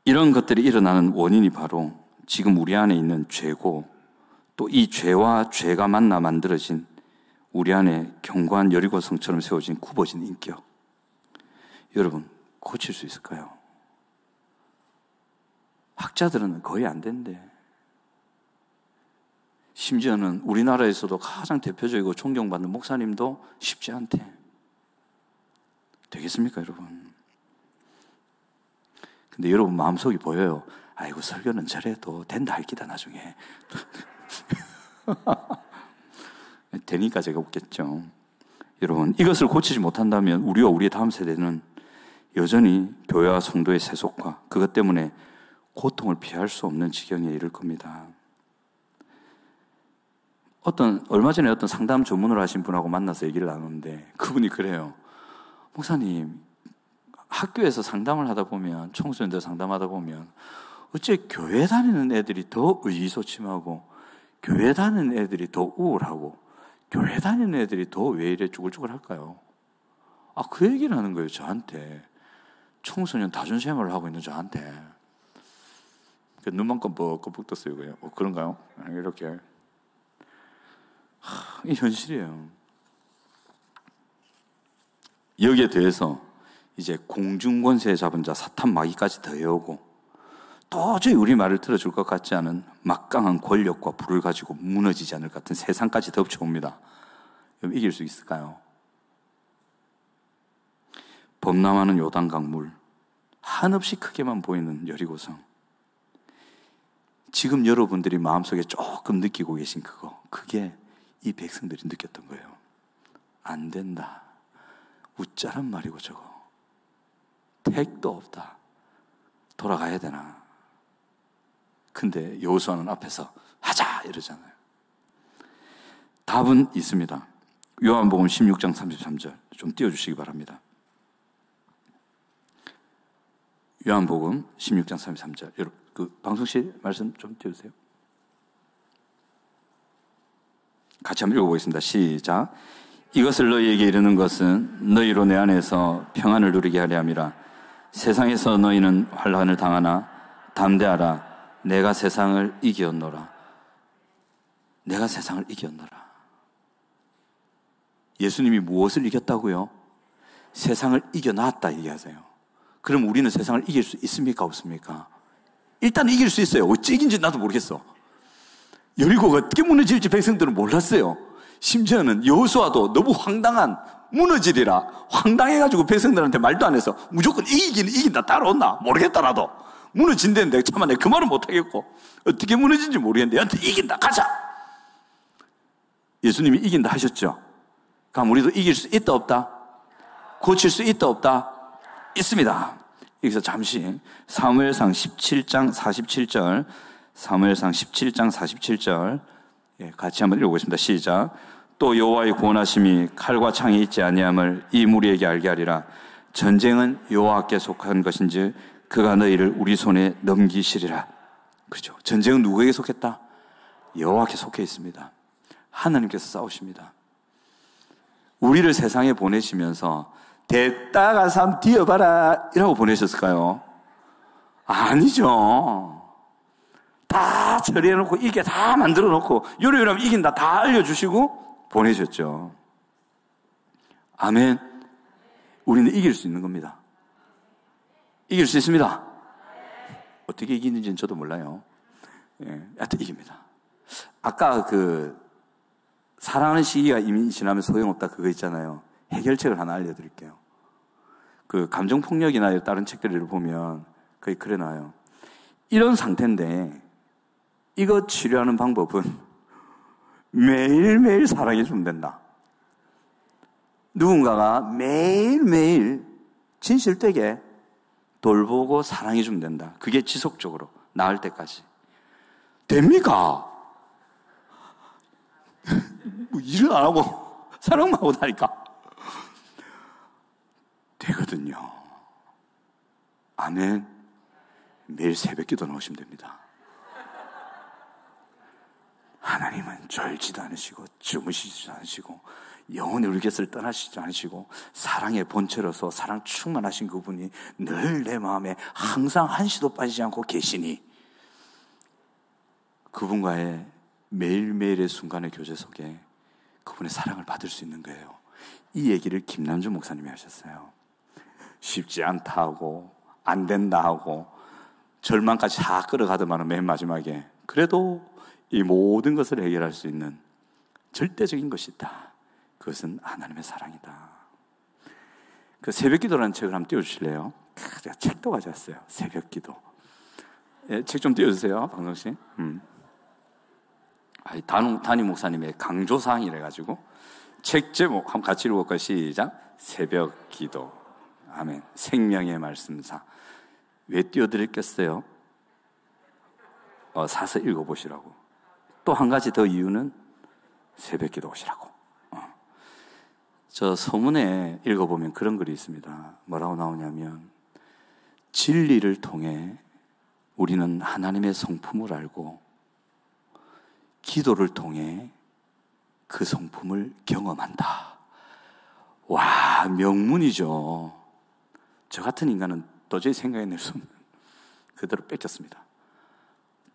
이런 것들이 일어나는 원인이 바로 지금 우리 안에 있는 죄고, 또 이 죄와 죄가 만나 만들어진 우리 안에 견고한 여리고성처럼 세워진 굽어진 인격. 여러분 고칠 수 있을까요? 학자들은 거의 안 된대. 심지어는 우리나라에서도 가장 대표적이고 존경받는 목사님도 쉽지 않대. 되겠습니까, 여러분? 근데 여러분 마음속이 보여요. 아이고, 설교는 저래도 된다 할 기다, 나중에. 되니까 제가 웃겠죠. 여러분, 이것을 고치지 못한다면 우리와 우리의 다음 세대는 여전히 교회와 성도의 세속과 그것 때문에 고통을 피할 수 없는 지경에 이를 겁니다. 얼마 전에 어떤 상담 전문을 하신 분하고 만나서 얘기를 나누는데 그분이 그래요. 목사님, 학교에서 상담을 하다 보면, 청소년들 상담하다 보면 어째 교회 다니는 애들이 더 의기소침하고 교회 다니는 애들이 더 우울하고 교회 다니는 애들이 더 왜 이래 쭈글쭈글 할까요? 그 얘기를 하는 거예요, 저한테. 청소년 다준생활을 하고 있는 저한테. 눈만 껌뻑껌뻑 떴어요. 그냥. 그런가요? 이렇게. 이 현실이에요. 여기에 대해서 이제 공중권세 잡은 자 사탄 마귀까지 더해오고 도저히 우리 말을 들어줄 것 같지 않은 막강한 권력과 불을 가지고 무너지지 않을 것 같은 세상까지 덮쳐옵니다. 그럼 이길 수 있을까요? 범람하는 요단강 물, 한없이 크게만 보이는 여리고성. 지금 여러분들이 마음속에 조금 느끼고 계신 그게 이 백성들이 느꼈던 거예요. 안 된다. 웃자란 말이고 저거. 택도 없다. 돌아가야 되나. 근데 여호수아는 앞에서 하자 이러잖아요. 답은 있습니다. 요한복음 16장 33절 좀 띄워주시기 바랍니다. 요한복음 16장 33절. 여러분, 방송실 말씀 좀 띄워주세요. 같이 한번 읽어보겠습니다. 시작. 이것을 너희에게 이르는 것은 너희로 내 안에서 평안을 누리게 하려 함이라. 세상에서 너희는 환난을 당하나 담대하라. 내가 세상을 이기었노라. 내가 세상을 이겼노라. 예수님이 무엇을 이겼다고요? 세상을 이겨놨다 얘기하세요. 그럼 우리는 세상을 이길 수 있습니까? 없습니까? 일단 이길 수 있어요. 어찌 이긴지 나도 모르겠어. 여리고가 어떻게 무너질지 백성들은 몰랐어요. 심지어는 여호수아도 너무 황당한 무너지리라 황당해가지고 백성들한테 말도 안 해서 무조건 이기긴 이긴다 따라온다 모르겠다 나도 무너진다는데 차마 내가 그 말은 못하겠고 어떻게 무너진지 모르겠는데 여하튼 이긴다 가자. 예수님이 이긴다 하셨죠. 그럼 우리도 이길 수 있다 없다? 고칠 수 있다 없다? 있습니다. 여기서 잠시 사무엘상 17장 47절 사무엘상 17장 47절 같이 한번 읽어보겠습니다. 시작. 또 여호와의 구원하심이 칼과 창이 있지 아니함을 이 무리에게 알게 하리라. 전쟁은 여호와께 속한 것인지 그가 너희를 우리 손에 넘기시리라. 그렇죠. 전쟁은 누구에게 속했다? 여호와께 속해 있습니다. 하나님께서 싸우십니다. 우리를 세상에 보내시면서 됐다 가서 한번 뛰어봐라 이라고 보내셨을까요? 아니죠. 다 처리해놓고 이게 다 만들어놓고 요리요리하면 이긴다 다 알려주시고 보내셨죠. 아멘. 우리는 이길 수 있는 겁니다. 이길 수 있습니다. 어떻게 이기는지는 저도 몰라요. 하여튼 이깁니다. 아까 사랑하는 시기가 이미 지나면 소용없다 그거 있잖아요. 해결책을 하나 알려드릴게요. 감정폭력이나 다른 책들을 보면 거의 그래 놔요. 이런 상태인데 이거 치료하는 방법은 매일매일 사랑해주면 된다. 누군가가 매일매일 진실되게 돌보고 사랑해주면 된다. 그게 지속적으로 나을 때까지. 됩니까? 뭐 일을 안 하고 사랑만 하고 다니까 되거든요. 아멘. 매일 새벽기도 나오시면 됩니다. 하나님은 졸지도 않으시고 주무시지도 않으시고 영원히 우리 곁을 떠나시지 않으시고 사랑의 본체로서 사랑 충만하신 그분이 늘 내 마음에 항상 한시도 빠지지 않고 계시니 그분과의 매일매일의 순간의 교제 속에 그분의 사랑을 받을 수 있는 거예요. 이 얘기를 김남준 목사님이 하셨어요. 쉽지 않다 하고 안 된다 하고 절망까지 다 끌어가더만은 맨 마지막에 그래도 이 모든 것을 해결할 수 있는 절대적인 것이 있다. 그것은 하나님의 사랑이다. 새벽기도라는 책을 한번 띄워주실래요? 제가 책도 가져왔어요. 새벽기도. 책 좀 띄워주세요, 방송씨. 담임 목사님의 강조사항이래 가지고 책 제목 한번 같이 읽어볼까요? 시작. 새벽기도. 아멘. 생명의 말씀사. 왜 띄워드렸겠어요? 사서 읽어보시라고. 또 한 가지 더 이유는 새벽기도 오시라고. 저 서문에 읽어보면 그런 글이 있습니다. 뭐라고 나오냐면 진리를 통해 우리는 하나님의 성품을 알고 기도를 통해 그 성품을 경험한다. 와, 명문이죠. 저 같은 인간은 도저히 생각해낼 수 없는 그대로 뺏겼습니다.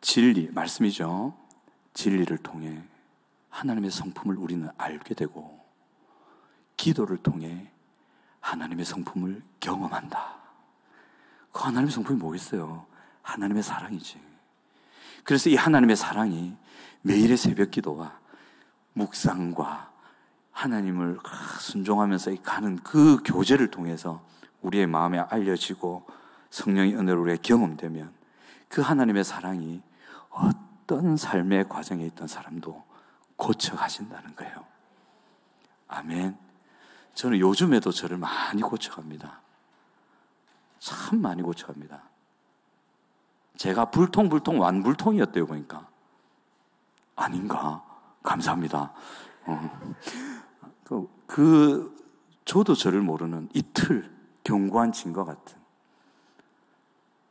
진리, 말씀이죠. 진리를 통해 하나님의 성품을 우리는 알게 되고 기도를 통해 하나님의 성품을 경험한다. 그 하나님의 성품이 뭐겠어요? 하나님의 사랑이지. 그래서 이 하나님의 사랑이 매일의 새벽 기도와 묵상과 하나님을 순종하면서 가는 그 교제를 통해서 우리의 마음에 알려지고 성령의 은혜로 우리가 경험되면 그 하나님의 사랑이 어떤 삶의 과정에 있던 사람도 고쳐가신다는 거예요. 아멘. 저는 요즘에도 저를 많이 고쳐갑니다. 참 많이 고쳐갑니다. 제가 불통 완불통이었대요 보니까. 아닌가? 감사합니다. 저도 저를 모르는 이틀 견고한 진과 같은.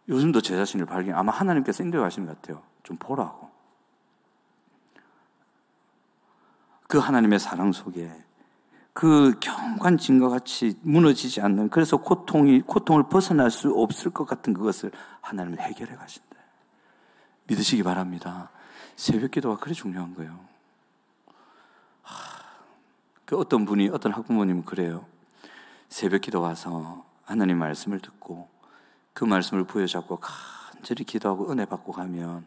요즘도 제 자신을 아마 하나님께서 인도하시는 것 같아요. 좀 보라고. 그 하나님의 사랑 속에 그 견고한 진과 같이 무너지지 않는, 그래서 고통을 벗어날 수 없을 것 같은 그것을 하나님이 해결해 가신다. 믿으시기 바랍니다. 새벽 기도가 그래 중요한 거예요. 그 어떤 분이, 어떤 학부모님은 그래요. 새벽 기도 와서 하나님 말씀을 듣고 그 말씀을 부여잡고 간절히 기도하고 은혜 받고 가면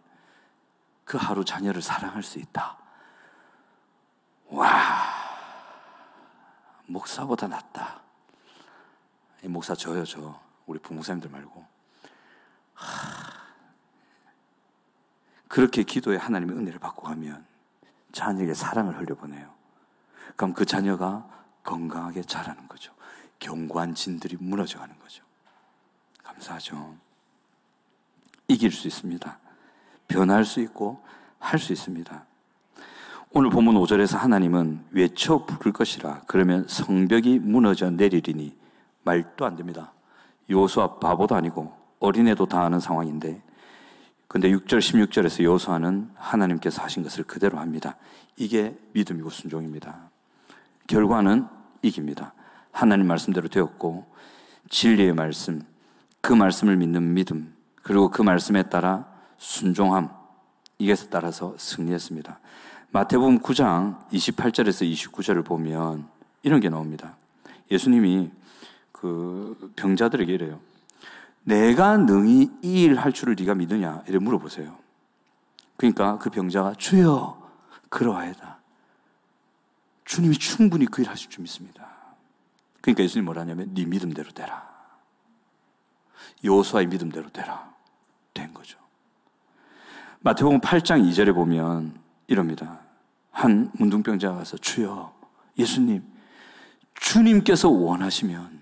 그 하루 자녀를 사랑할 수 있다. 와, 목사보다 낫다. 이 목사 저요, 저. 우리 부목사님들 말고. 그렇게 기도에 하나님의 은혜를 받고 가면 자녀에게 사랑을 흘려보내요. 그럼 그 자녀가 건강하게 자라는 거죠. 견고한 진들이 무너져가는 거죠. 감사하죠. 이길 수 있습니다. 변할 수 있고 할 수 있습니다. 오늘 본문 5절에서 하나님은 외쳐 부를 것이라 그러면 성벽이 무너져 내리리니 말도 안 됩니다. 여호수아 바보도 아니고 어린애도 다 아는 상황인데, 근데 6절 16절에서 여호수아는 하나님께서 하신 것을 그대로 합니다. 이게 믿음이고 순종입니다. 결과는 이깁니다. 하나님 말씀대로 되었고 진리의 말씀, 그 말씀을 믿는 믿음, 그리고 그 말씀에 따라 순종함, 이게 따라서 승리했습니다. 마태복음 9장 28절에서 29절을 보면 이런 게 나옵니다. 예수님이 그 병자들에게 이래요. 내가 능히 이 일 할 줄을 네가 믿느냐? 이렇게 물어보세요. 그러니까 그 병자가 주여 그러하이다. 주님이 충분히 그 일 하실 줄 믿습니다. 그러니까 예수님이 뭐라 하냐면 네 믿음대로 되라. 여호수아의 믿음대로 되라. 된 거죠. 마태복음 8장 2절에 보면 이럽니다. 한 문둥병자가 가서 주여, 예수님, 주님께서 원하시면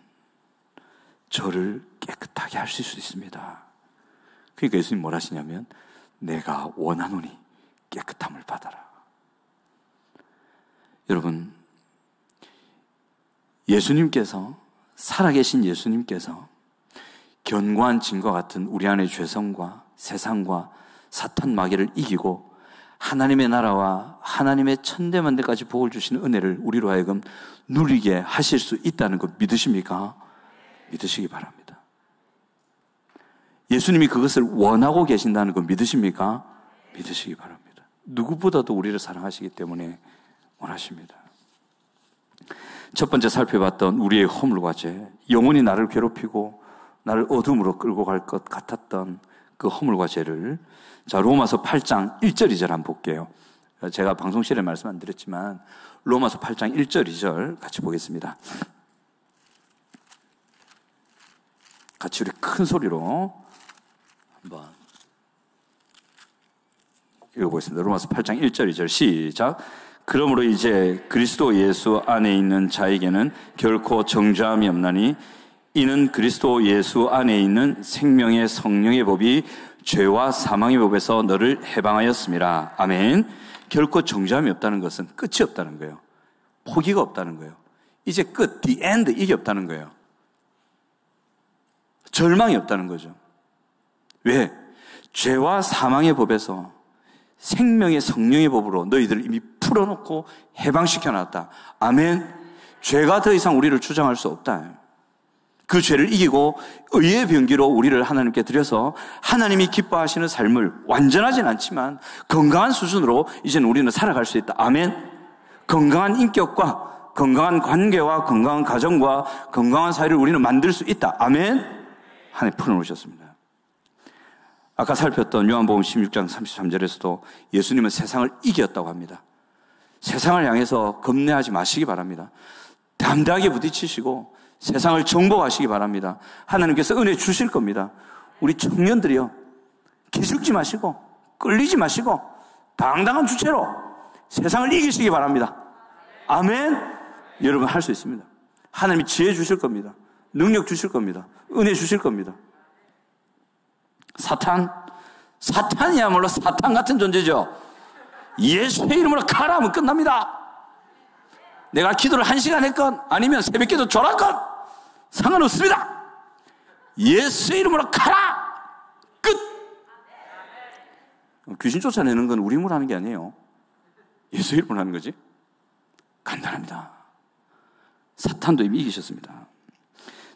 저를 깨끗하게 하실 수 있습니다. 그러니까 예수님 뭘 하시냐면 내가 원하노니 깨끗함을 받아라. 여러분, 예수님께서, 살아계신 예수님께서 견고한 진과 같은 우리 안의 죄성과 세상과 사탄 마귀를 이기고 하나님의 나라와 하나님의 천대만대까지 복을 주시는 은혜를 우리로 하여금 누리게 하실 수 있다는 것 믿으십니까? 믿으시기 바랍니다. 예수님이 그것을 원하고 계신다는 것 믿으십니까? 믿으시기 바랍니다. 누구보다도 우리를 사랑하시기 때문에 원하십니다. 첫 번째 살펴봤던 우리의 허물과 죄, 영원히 나를 괴롭히고 나를 어둠으로 끌고 갈 것 같았던 그 허물과 죄를, 자, 로마서 8장 1절 2절 한번 볼게요. 제가 방송실에 말씀 안 드렸지만 로마서 8장 1절 2절 같이 보겠습니다. 같이 우리 큰 소리로 한번 읽어보겠습니다. 로마서 8장 1절 2절 시작. 그러므로 이제 그리스도 예수 안에 있는 자에게는 결코 정죄함이 없나니 이는 그리스도 예수 안에 있는 생명의 성령의 법이 죄와 사망의 법에서 너를 해방하였습니다. 아멘. 결코 정죄함이 없다는 것은 끝이 없다는 거예요. 포기가 없다는 거예요. 이제 끝, the end, 이게 없다는 거예요. 절망이 없다는 거죠. 왜? 죄와 사망의 법에서 생명의 성령의 법으로 너희들을 이미 풀어놓고 해방시켜놨다. 아멘. 죄가 더 이상 우리를 주장할 수 없다. 그 죄를 이기고 의의 병기로 우리를 하나님께 드려서 하나님이 기뻐하시는 삶을, 완전하진 않지만 건강한 수준으로 이제는 우리는 살아갈 수 있다. 아멘. 건강한 인격과 건강한 관계와 건강한 가정과 건강한 사회를 우리는 만들 수 있다. 아멘. 하나님 풀어놓으셨습니다. 아까 살폈던 요한복음 16장 33절에서도 예수님은 세상을 이겼다고 합니다. 세상을 향해서 겁내하지 마시기 바랍니다. 담대하게 부딪히시고 세상을 정복하시기 바랍니다. 하나님께서 은혜 주실 겁니다. 우리 청년들이요, 기죽지 마시고 끌리지 마시고 당당한 주체로 세상을 이기시기 바랍니다. 아멘. 여러분 할 수 있습니다. 하나님이 지혜 주실 겁니다. 능력 주실 겁니다. 은혜 주실 겁니다. 사탄이야말로 사탄 같은 존재죠. 예수의 이름으로 가라 하면 끝납니다. 내가 기도를 1시간 했건 아니면 새벽기도 졸았건 상관없습니다. 예수의 이름으로 가라! 끝! 귀신 쫓아내는 건 우리 힘으로 하는 게 아니에요. 예수의 이름으로 하는 거지. 간단합니다. 사탄도 이미 이기셨습니다.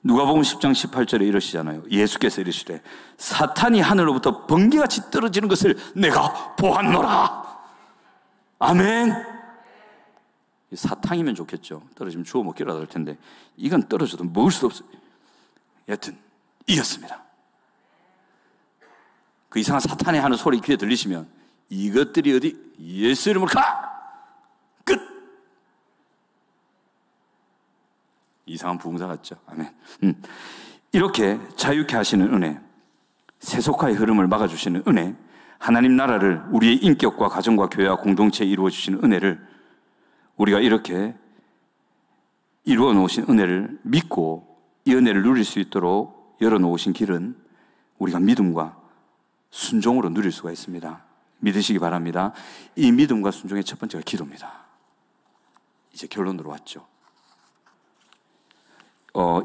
누가복음 10장 18절에 이러시잖아요. 예수께서 이르시되 사탄이 하늘로부터 번개같이 떨어지는 것을 내가 보았노라. 아멘. 사탕이면 좋겠죠. 떨어지면 주워 먹기라도 할 텐데 이건 떨어져도 먹을 수 없어요. 여튼 이겼습니다. 그 이상한 사탄의 하는 소리 귀에 들리시면 이것들이 어디 예수 이름으로 가! 끝! 이상한 부흥사 같죠. 아멘. 이렇게 자유케 하시는 은혜, 세속화의 흐름을 막아주시는 은혜, 하나님 나라를 우리의 인격과 가정과 교회와 공동체에 이루어주시는 은혜를 우리가 이렇게 이루어 놓으신 은혜를 믿고 이 은혜를 누릴 수 있도록 열어놓으신 길은 우리가 믿음과 순종으로 누릴 수가 있습니다. 믿으시기 바랍니다. 이 믿음과 순종의 첫 번째가 기도입니다. 이제 결론으로 왔죠.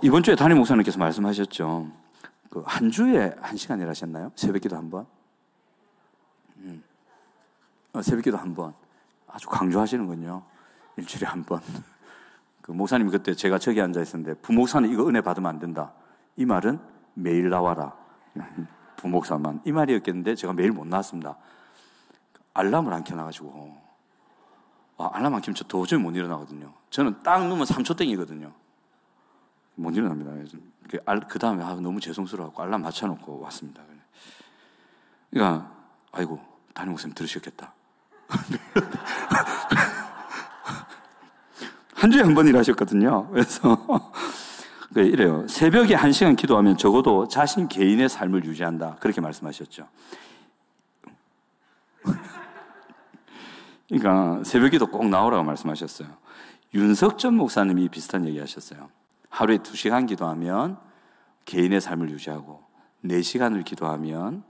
이번 주에 담임 목사님께서 말씀하셨죠. 한 주에 1시간 일하셨나요? 새벽기도 한 번? 새벽기도 한 번. 아주 강조하시는군요. 일주일에 한 번. 그 목사님이 그때 제가 저기 앉아 있었는데 부목사는 이거 은혜 받으면 안 된다. 이 말은 매일 나와라. 부목사만. 이 말이었겠는데 제가 매일 못 나왔습니다. 알람을 안 켜놔가지고. 알람 안 켜면 저 도저히 못 일어나거든요. 저는 딱 누우면 3초 땡이거든요. 못 일어납니다. 그 다음에 너무 죄송스러워갖고 알람 맞춰놓고 왔습니다. 그러니까 아이고 담임 목사님 들으셨겠다. 한 주에 한 번 일하셨거든요. 그래서 이래요. 새벽에 1시간 기도하면 적어도 자신 개인의 삶을 유지한다. 그렇게 말씀하셨죠. 그러니까 새벽기도 꼭 나오라고 말씀하셨어요. 윤석전 목사님이 비슷한 얘기 하셨어요. 하루에 2시간 기도하면 개인의 삶을 유지하고 4시간을 기도하면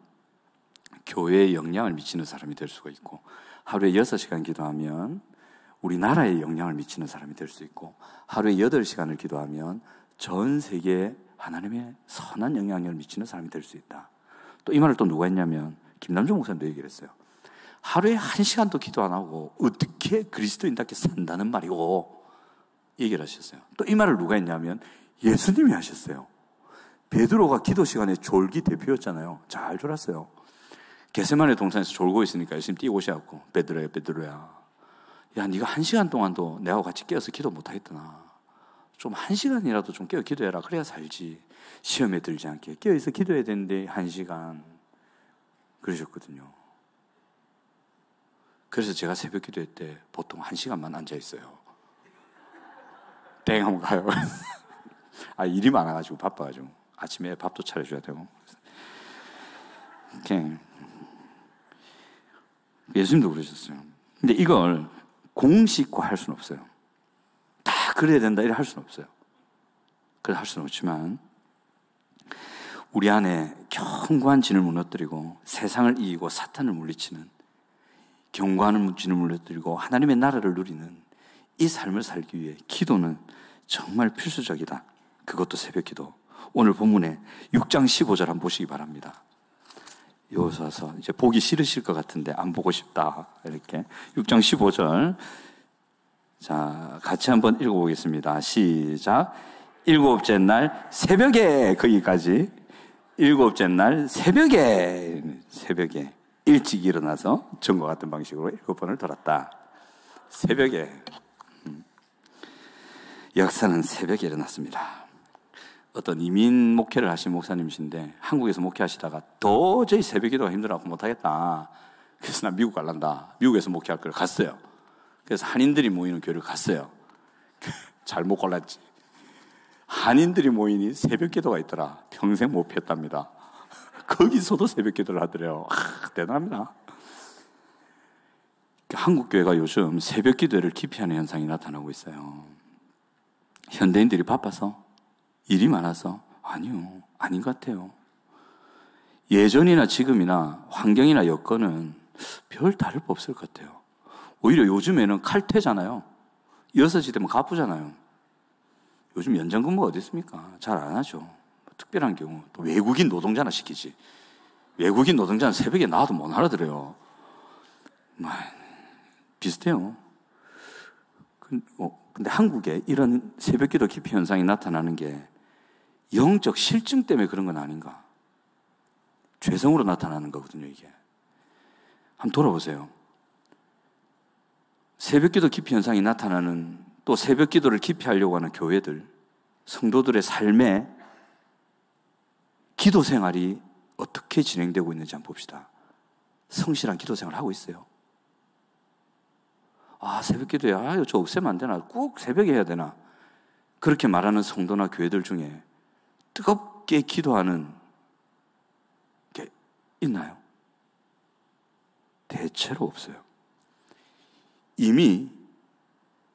교회에 영향을 미치는 사람이 될 수가 있고 하루에 6시간 기도하면 우리나라에 영향을 미치는 사람이 될 수 있고 하루에 8시간을 기도하면 전 세계에 하나님의 선한 영향력을 미치는 사람이 될 수 있다. 또 이 말을 또 누가 했냐면 김남중 목사님도 얘기를 했어요. 하루에 1시간도 기도 안 하고 어떻게 그리스도인답게 산다는 말이고 얘기를 하셨어요. 또 이 말을 누가 했냐면 예수님이 하셨어요. 베드로가 기도 시간에 졸기 대표였잖아요. 잘 졸았어요. 겟세마네 동산에서 졸고 있으니까 예수님 뛰고 오셔갖고 베드로야 베드로야 야 네가 1시간 동안도 내하고 같이 깨어서 기도 못하겠더나. 좀 1시간이라도 좀 깨어 기도해라. 그래야 살지. 시험에 들지 않게 깨어있어 기도해야 되는데 1시간 그러셨거든요. 그래서 제가 새벽 기도회 때 보통 1시간만 앉아있어요. 땡 하면 가요. 일이 많아가지고 바빠가지고 아침에 밥도 차려줘야 되고. 예수님도 그러셨어요. 근데 이걸 공식화할 수는 없어요. 다 그래야 된다 이래 할 수는 없어요. 그래 할 수는 없지만 우리 안에 견고한 진을 무너뜨리고 세상을 이기고 사탄을 물리치는 견고한 진을 무너뜨리고 하나님의 나라를 누리는 이 삶을 살기 위해 기도는 정말 필수적이다. 그것도 새벽 기도. 오늘 본문에 6장 15절 한번 보시기 바랍니다. 여기서 와서 이제 보기 싫으실 것 같은데 안 보고 싶다. 이렇게 6장 15절 자 같이 한번 읽어보겠습니다. 시작. 7째 날 새벽에 거기까지 7째 날 새벽에 일찍 일어나서 전과 같은 방식으로 7번을 돌았다. 새벽에 역사는 새벽에 일어났습니다. 어떤 이민 목회를 하신 목사님이신데 한국에서 목회하시다가 도저히 새벽기도가 힘들어서 못하겠다. 그래서 나 미국 갈란다. 미국에서 목회할 걸 갔어요. 그래서 한인들이 모이는 교회를 갔어요. 잘못 골랐지. 한인들이 모이니 새벽기도가 있더라. 평생 못 폈답니다. 거기서도 새벽기도를 하더래요. 대단합니다. 한국 교회가 요즘 새벽기도를 기피하는 현상이 나타나고 있어요. 현대인들이 바빠서? 일이 많아서? 아니요. 아닌 것 같아요. 예전이나 지금이나 환경이나 여건은 별 다를 바 없을 것 같아요. 오히려 요즘에는 칼퇴잖아요. 6시 되면 가쁘잖아요. 요즘 연장근무가 어디 있습니까? 잘 안 하죠. 특별한 경우 또 외국인 노동자나 시키지. 외국인 노동자는 새벽에 나와도 못 알아들어요. 비슷해요. 근데 한국에 이런 새벽기도 기피 현상이 나타나는 게 영적 실증 때문에 그런 건 아닌가? 죄성으로 나타나는 거거든요, 이게. 한번 돌아보세요. 새벽기도 기피 현상이 나타나는, 또 새벽기도를 깊이 하려고 하는 교회들, 성도들의 삶에 기도 생활이 어떻게 진행되고 있는지 한번 봅시다. 성실한 기도 생활을 하고 있어요. 새벽기도야, 저 없애면 안 되나? 꼭 새벽에 해야 되나? 그렇게 말하는 성도나 교회들 중에 뜨겁게 기도하는 게 있나요? 대체로 없어요. 이미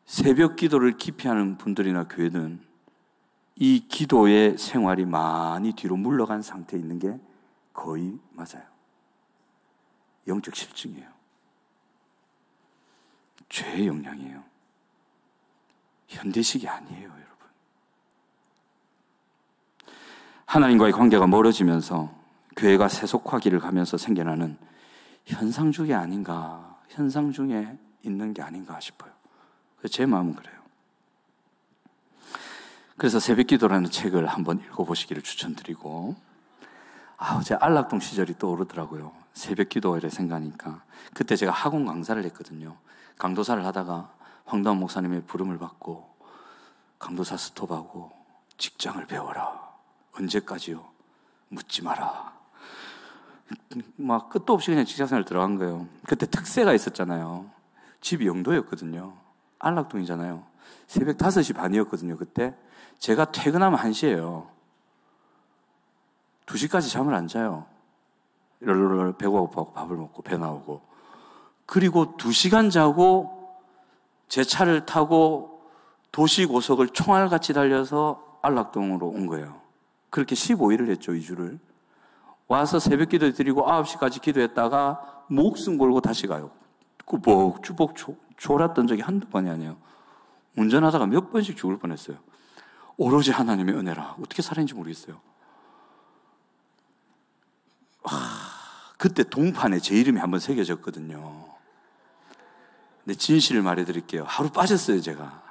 새벽 기도를 깊이 하는 분들이나 교회는 이 기도의 생활이 많이 뒤로 물러간 상태에 있는 게 거의 맞아요. 영적 실증이에요. 죄의 영향이에요. 현대식이 아니에요, 여러분. 하나님과의 관계가 멀어지면서 교회가 세속화기를 가면서 생겨나는 현상 중에 아닌가, 현상 중에 있는 게 아닌가 싶어요. 제 마음은 그래요. 그래서 새벽기도라는 책을 한번 읽어보시기를 추천드리고, 제 안락동 시절이 떠오르더라고요. 새벽기도를 생각하니까. 그때 제가 학원 강사를 했거든요. 강도사를 하다가 황다운 목사님의 부름을 받고 강도사 스톱하고 직장을 배워라. 언제까지요? 묻지 마라. 막 끝도 없이 그냥 직장생활 들어간 거예요. 그때 특세가 있었잖아요. 집이 영도였거든요. 안락동이잖아요. 새벽 5시 반이었거든요, 그때. 제가 퇴근하면 1시예요. 2시까지 잠을 안 자요. 롤롤 배가 고파고 밥을 먹고 배 나오고. 그리고 2시간 자고 제 차를 타고 도시고속을 총알같이 달려서 안락동으로 온 거예요. 그렇게 15일을 했죠, 2주를. 와서 새벽 기도 드리고 9시까지 기도했다가 목숨 걸고 다시 가요. 꾸벅주벅 졸았던 적이 한두 번이 아니에요. 운전하다가 몇 번씩 죽을 뻔했어요. 오로지 하나님의 은혜라. 어떻게 살았는지 모르겠어요. 그때 동판에 제 이름이 한번 새겨졌거든요. 근데 진실을 말해드릴게요. 하루 빠졌어요, 제가.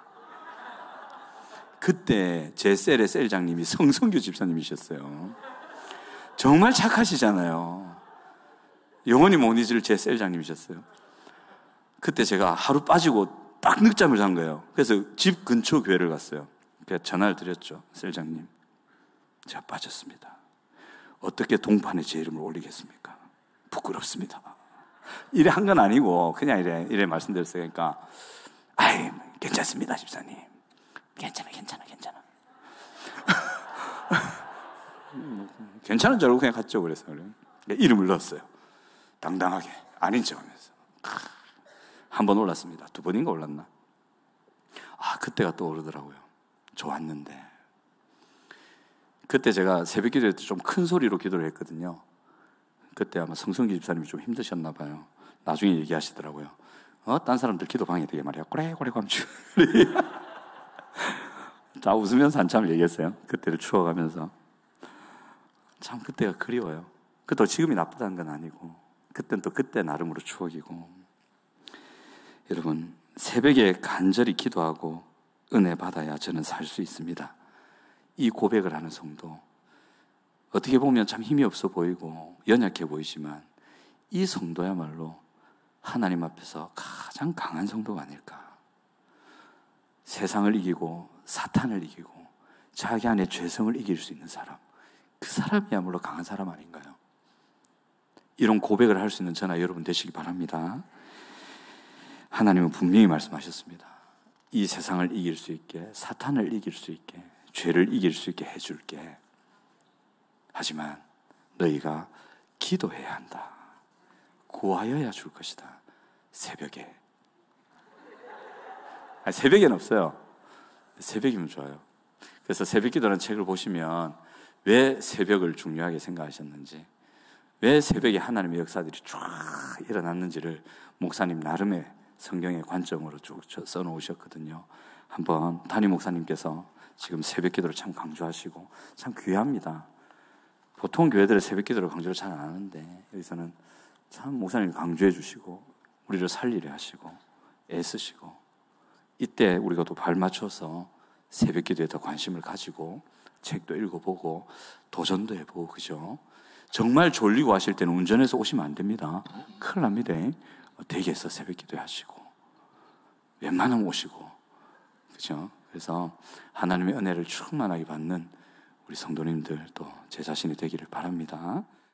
그때 제 셀의 셀장님이 성성규 집사님이셨어요. 정말 착하시잖아요. 영원히 못 잊을 제 셀장님이셨어요. 그때 제가 하루 빠지고 딱 늦잠을 잔 거예요. 그래서 집 근처 교회를 갔어요. 그래서 전화를 드렸죠. 셀장님, 제가 빠졌습니다. 어떻게 동판에 제 이름을 올리겠습니까? 부끄럽습니다. 이래 한 건 아니고 그냥 이래 말씀드렸어요. 그러니까 괜찮습니다, 집사님. 괜찮아. 괜찮은 줄 알고 그냥 갔죠. 그래서 이름을 넣었어요. 당당하게 아닌 척하면서. 한 번 올랐습니다. 2번인가 올랐나? 그때가 떠오르더라고요. 좋았는데. 그때 제가 새벽 기도할 때 좀 큰 소리로 기도를 했거든요. 그때 아마 성성기 집사님이 좀 힘드셨나 봐요. 나중에 얘기하시더라고요. 딴 사람들 기도방에 되게 말이야. 꼬레꼬레 감추. 다 웃으면서 한참 얘기했어요. 그때를 추억하면서. 참 그때가 그리워요. 그것도 지금이 나쁘다는 건 아니고 그때는 또 그때 나름으로 추억이고. 여러분, 새벽에 간절히 기도하고 은혜 받아야 저는 살 수 있습니다. 이 고백을 하는 성도, 어떻게 보면 참 힘이 없어 보이고 연약해 보이지만 이 성도야말로 하나님 앞에서 가장 강한 성도가 아닐까. 세상을 이기고 사탄을 이기고 자기 안에 죄성을 이길 수 있는 사람, 그 사람이야말로 강한 사람 아닌가요? 이런 고백을 할 수 있는 저나 여러분 되시기 바랍니다. 하나님은 분명히 말씀하셨습니다. 이 세상을 이길 수 있게, 사탄을 이길 수 있게, 죄를 이길 수 있게 해줄게. 하지만 너희가 기도해야 한다. 구하여야 줄 것이다. 새벽에. 새벽에는 없어요. 새벽이면 좋아요. 그래서 새벽기도라는 책을 보시면 왜 새벽을 중요하게 생각하셨는지, 왜 새벽에 하나님의 역사들이 쫙 일어났는지를 목사님 나름의 성경의 관점으로 쭉 써놓으셨거든요. 한번 담임 목사님께서 지금 새벽기도를 참 강조하시고 참 귀합니다. 보통 교회들은 새벽기도를 강조를 잘 안 하는데 여기서는 참 목사님이 강조해 주시고 우리를 살리려 하시고 애쓰시고, 이때 우리가 또 발맞춰서 새벽기도에 더 관심을 가지고 책도 읽어보고 도전도 해보고, 그죠? 정말 졸리고 하실 때는 운전해서 오시면 안 됩니다. 큰일 납니다. 댁에서 새벽기도 하시고, 웬만하면 오시고, 그죠? 그래서 하나님의 은혜를 충만하게 받는 우리 성도님들 또 제 자신이 되기를 바랍니다.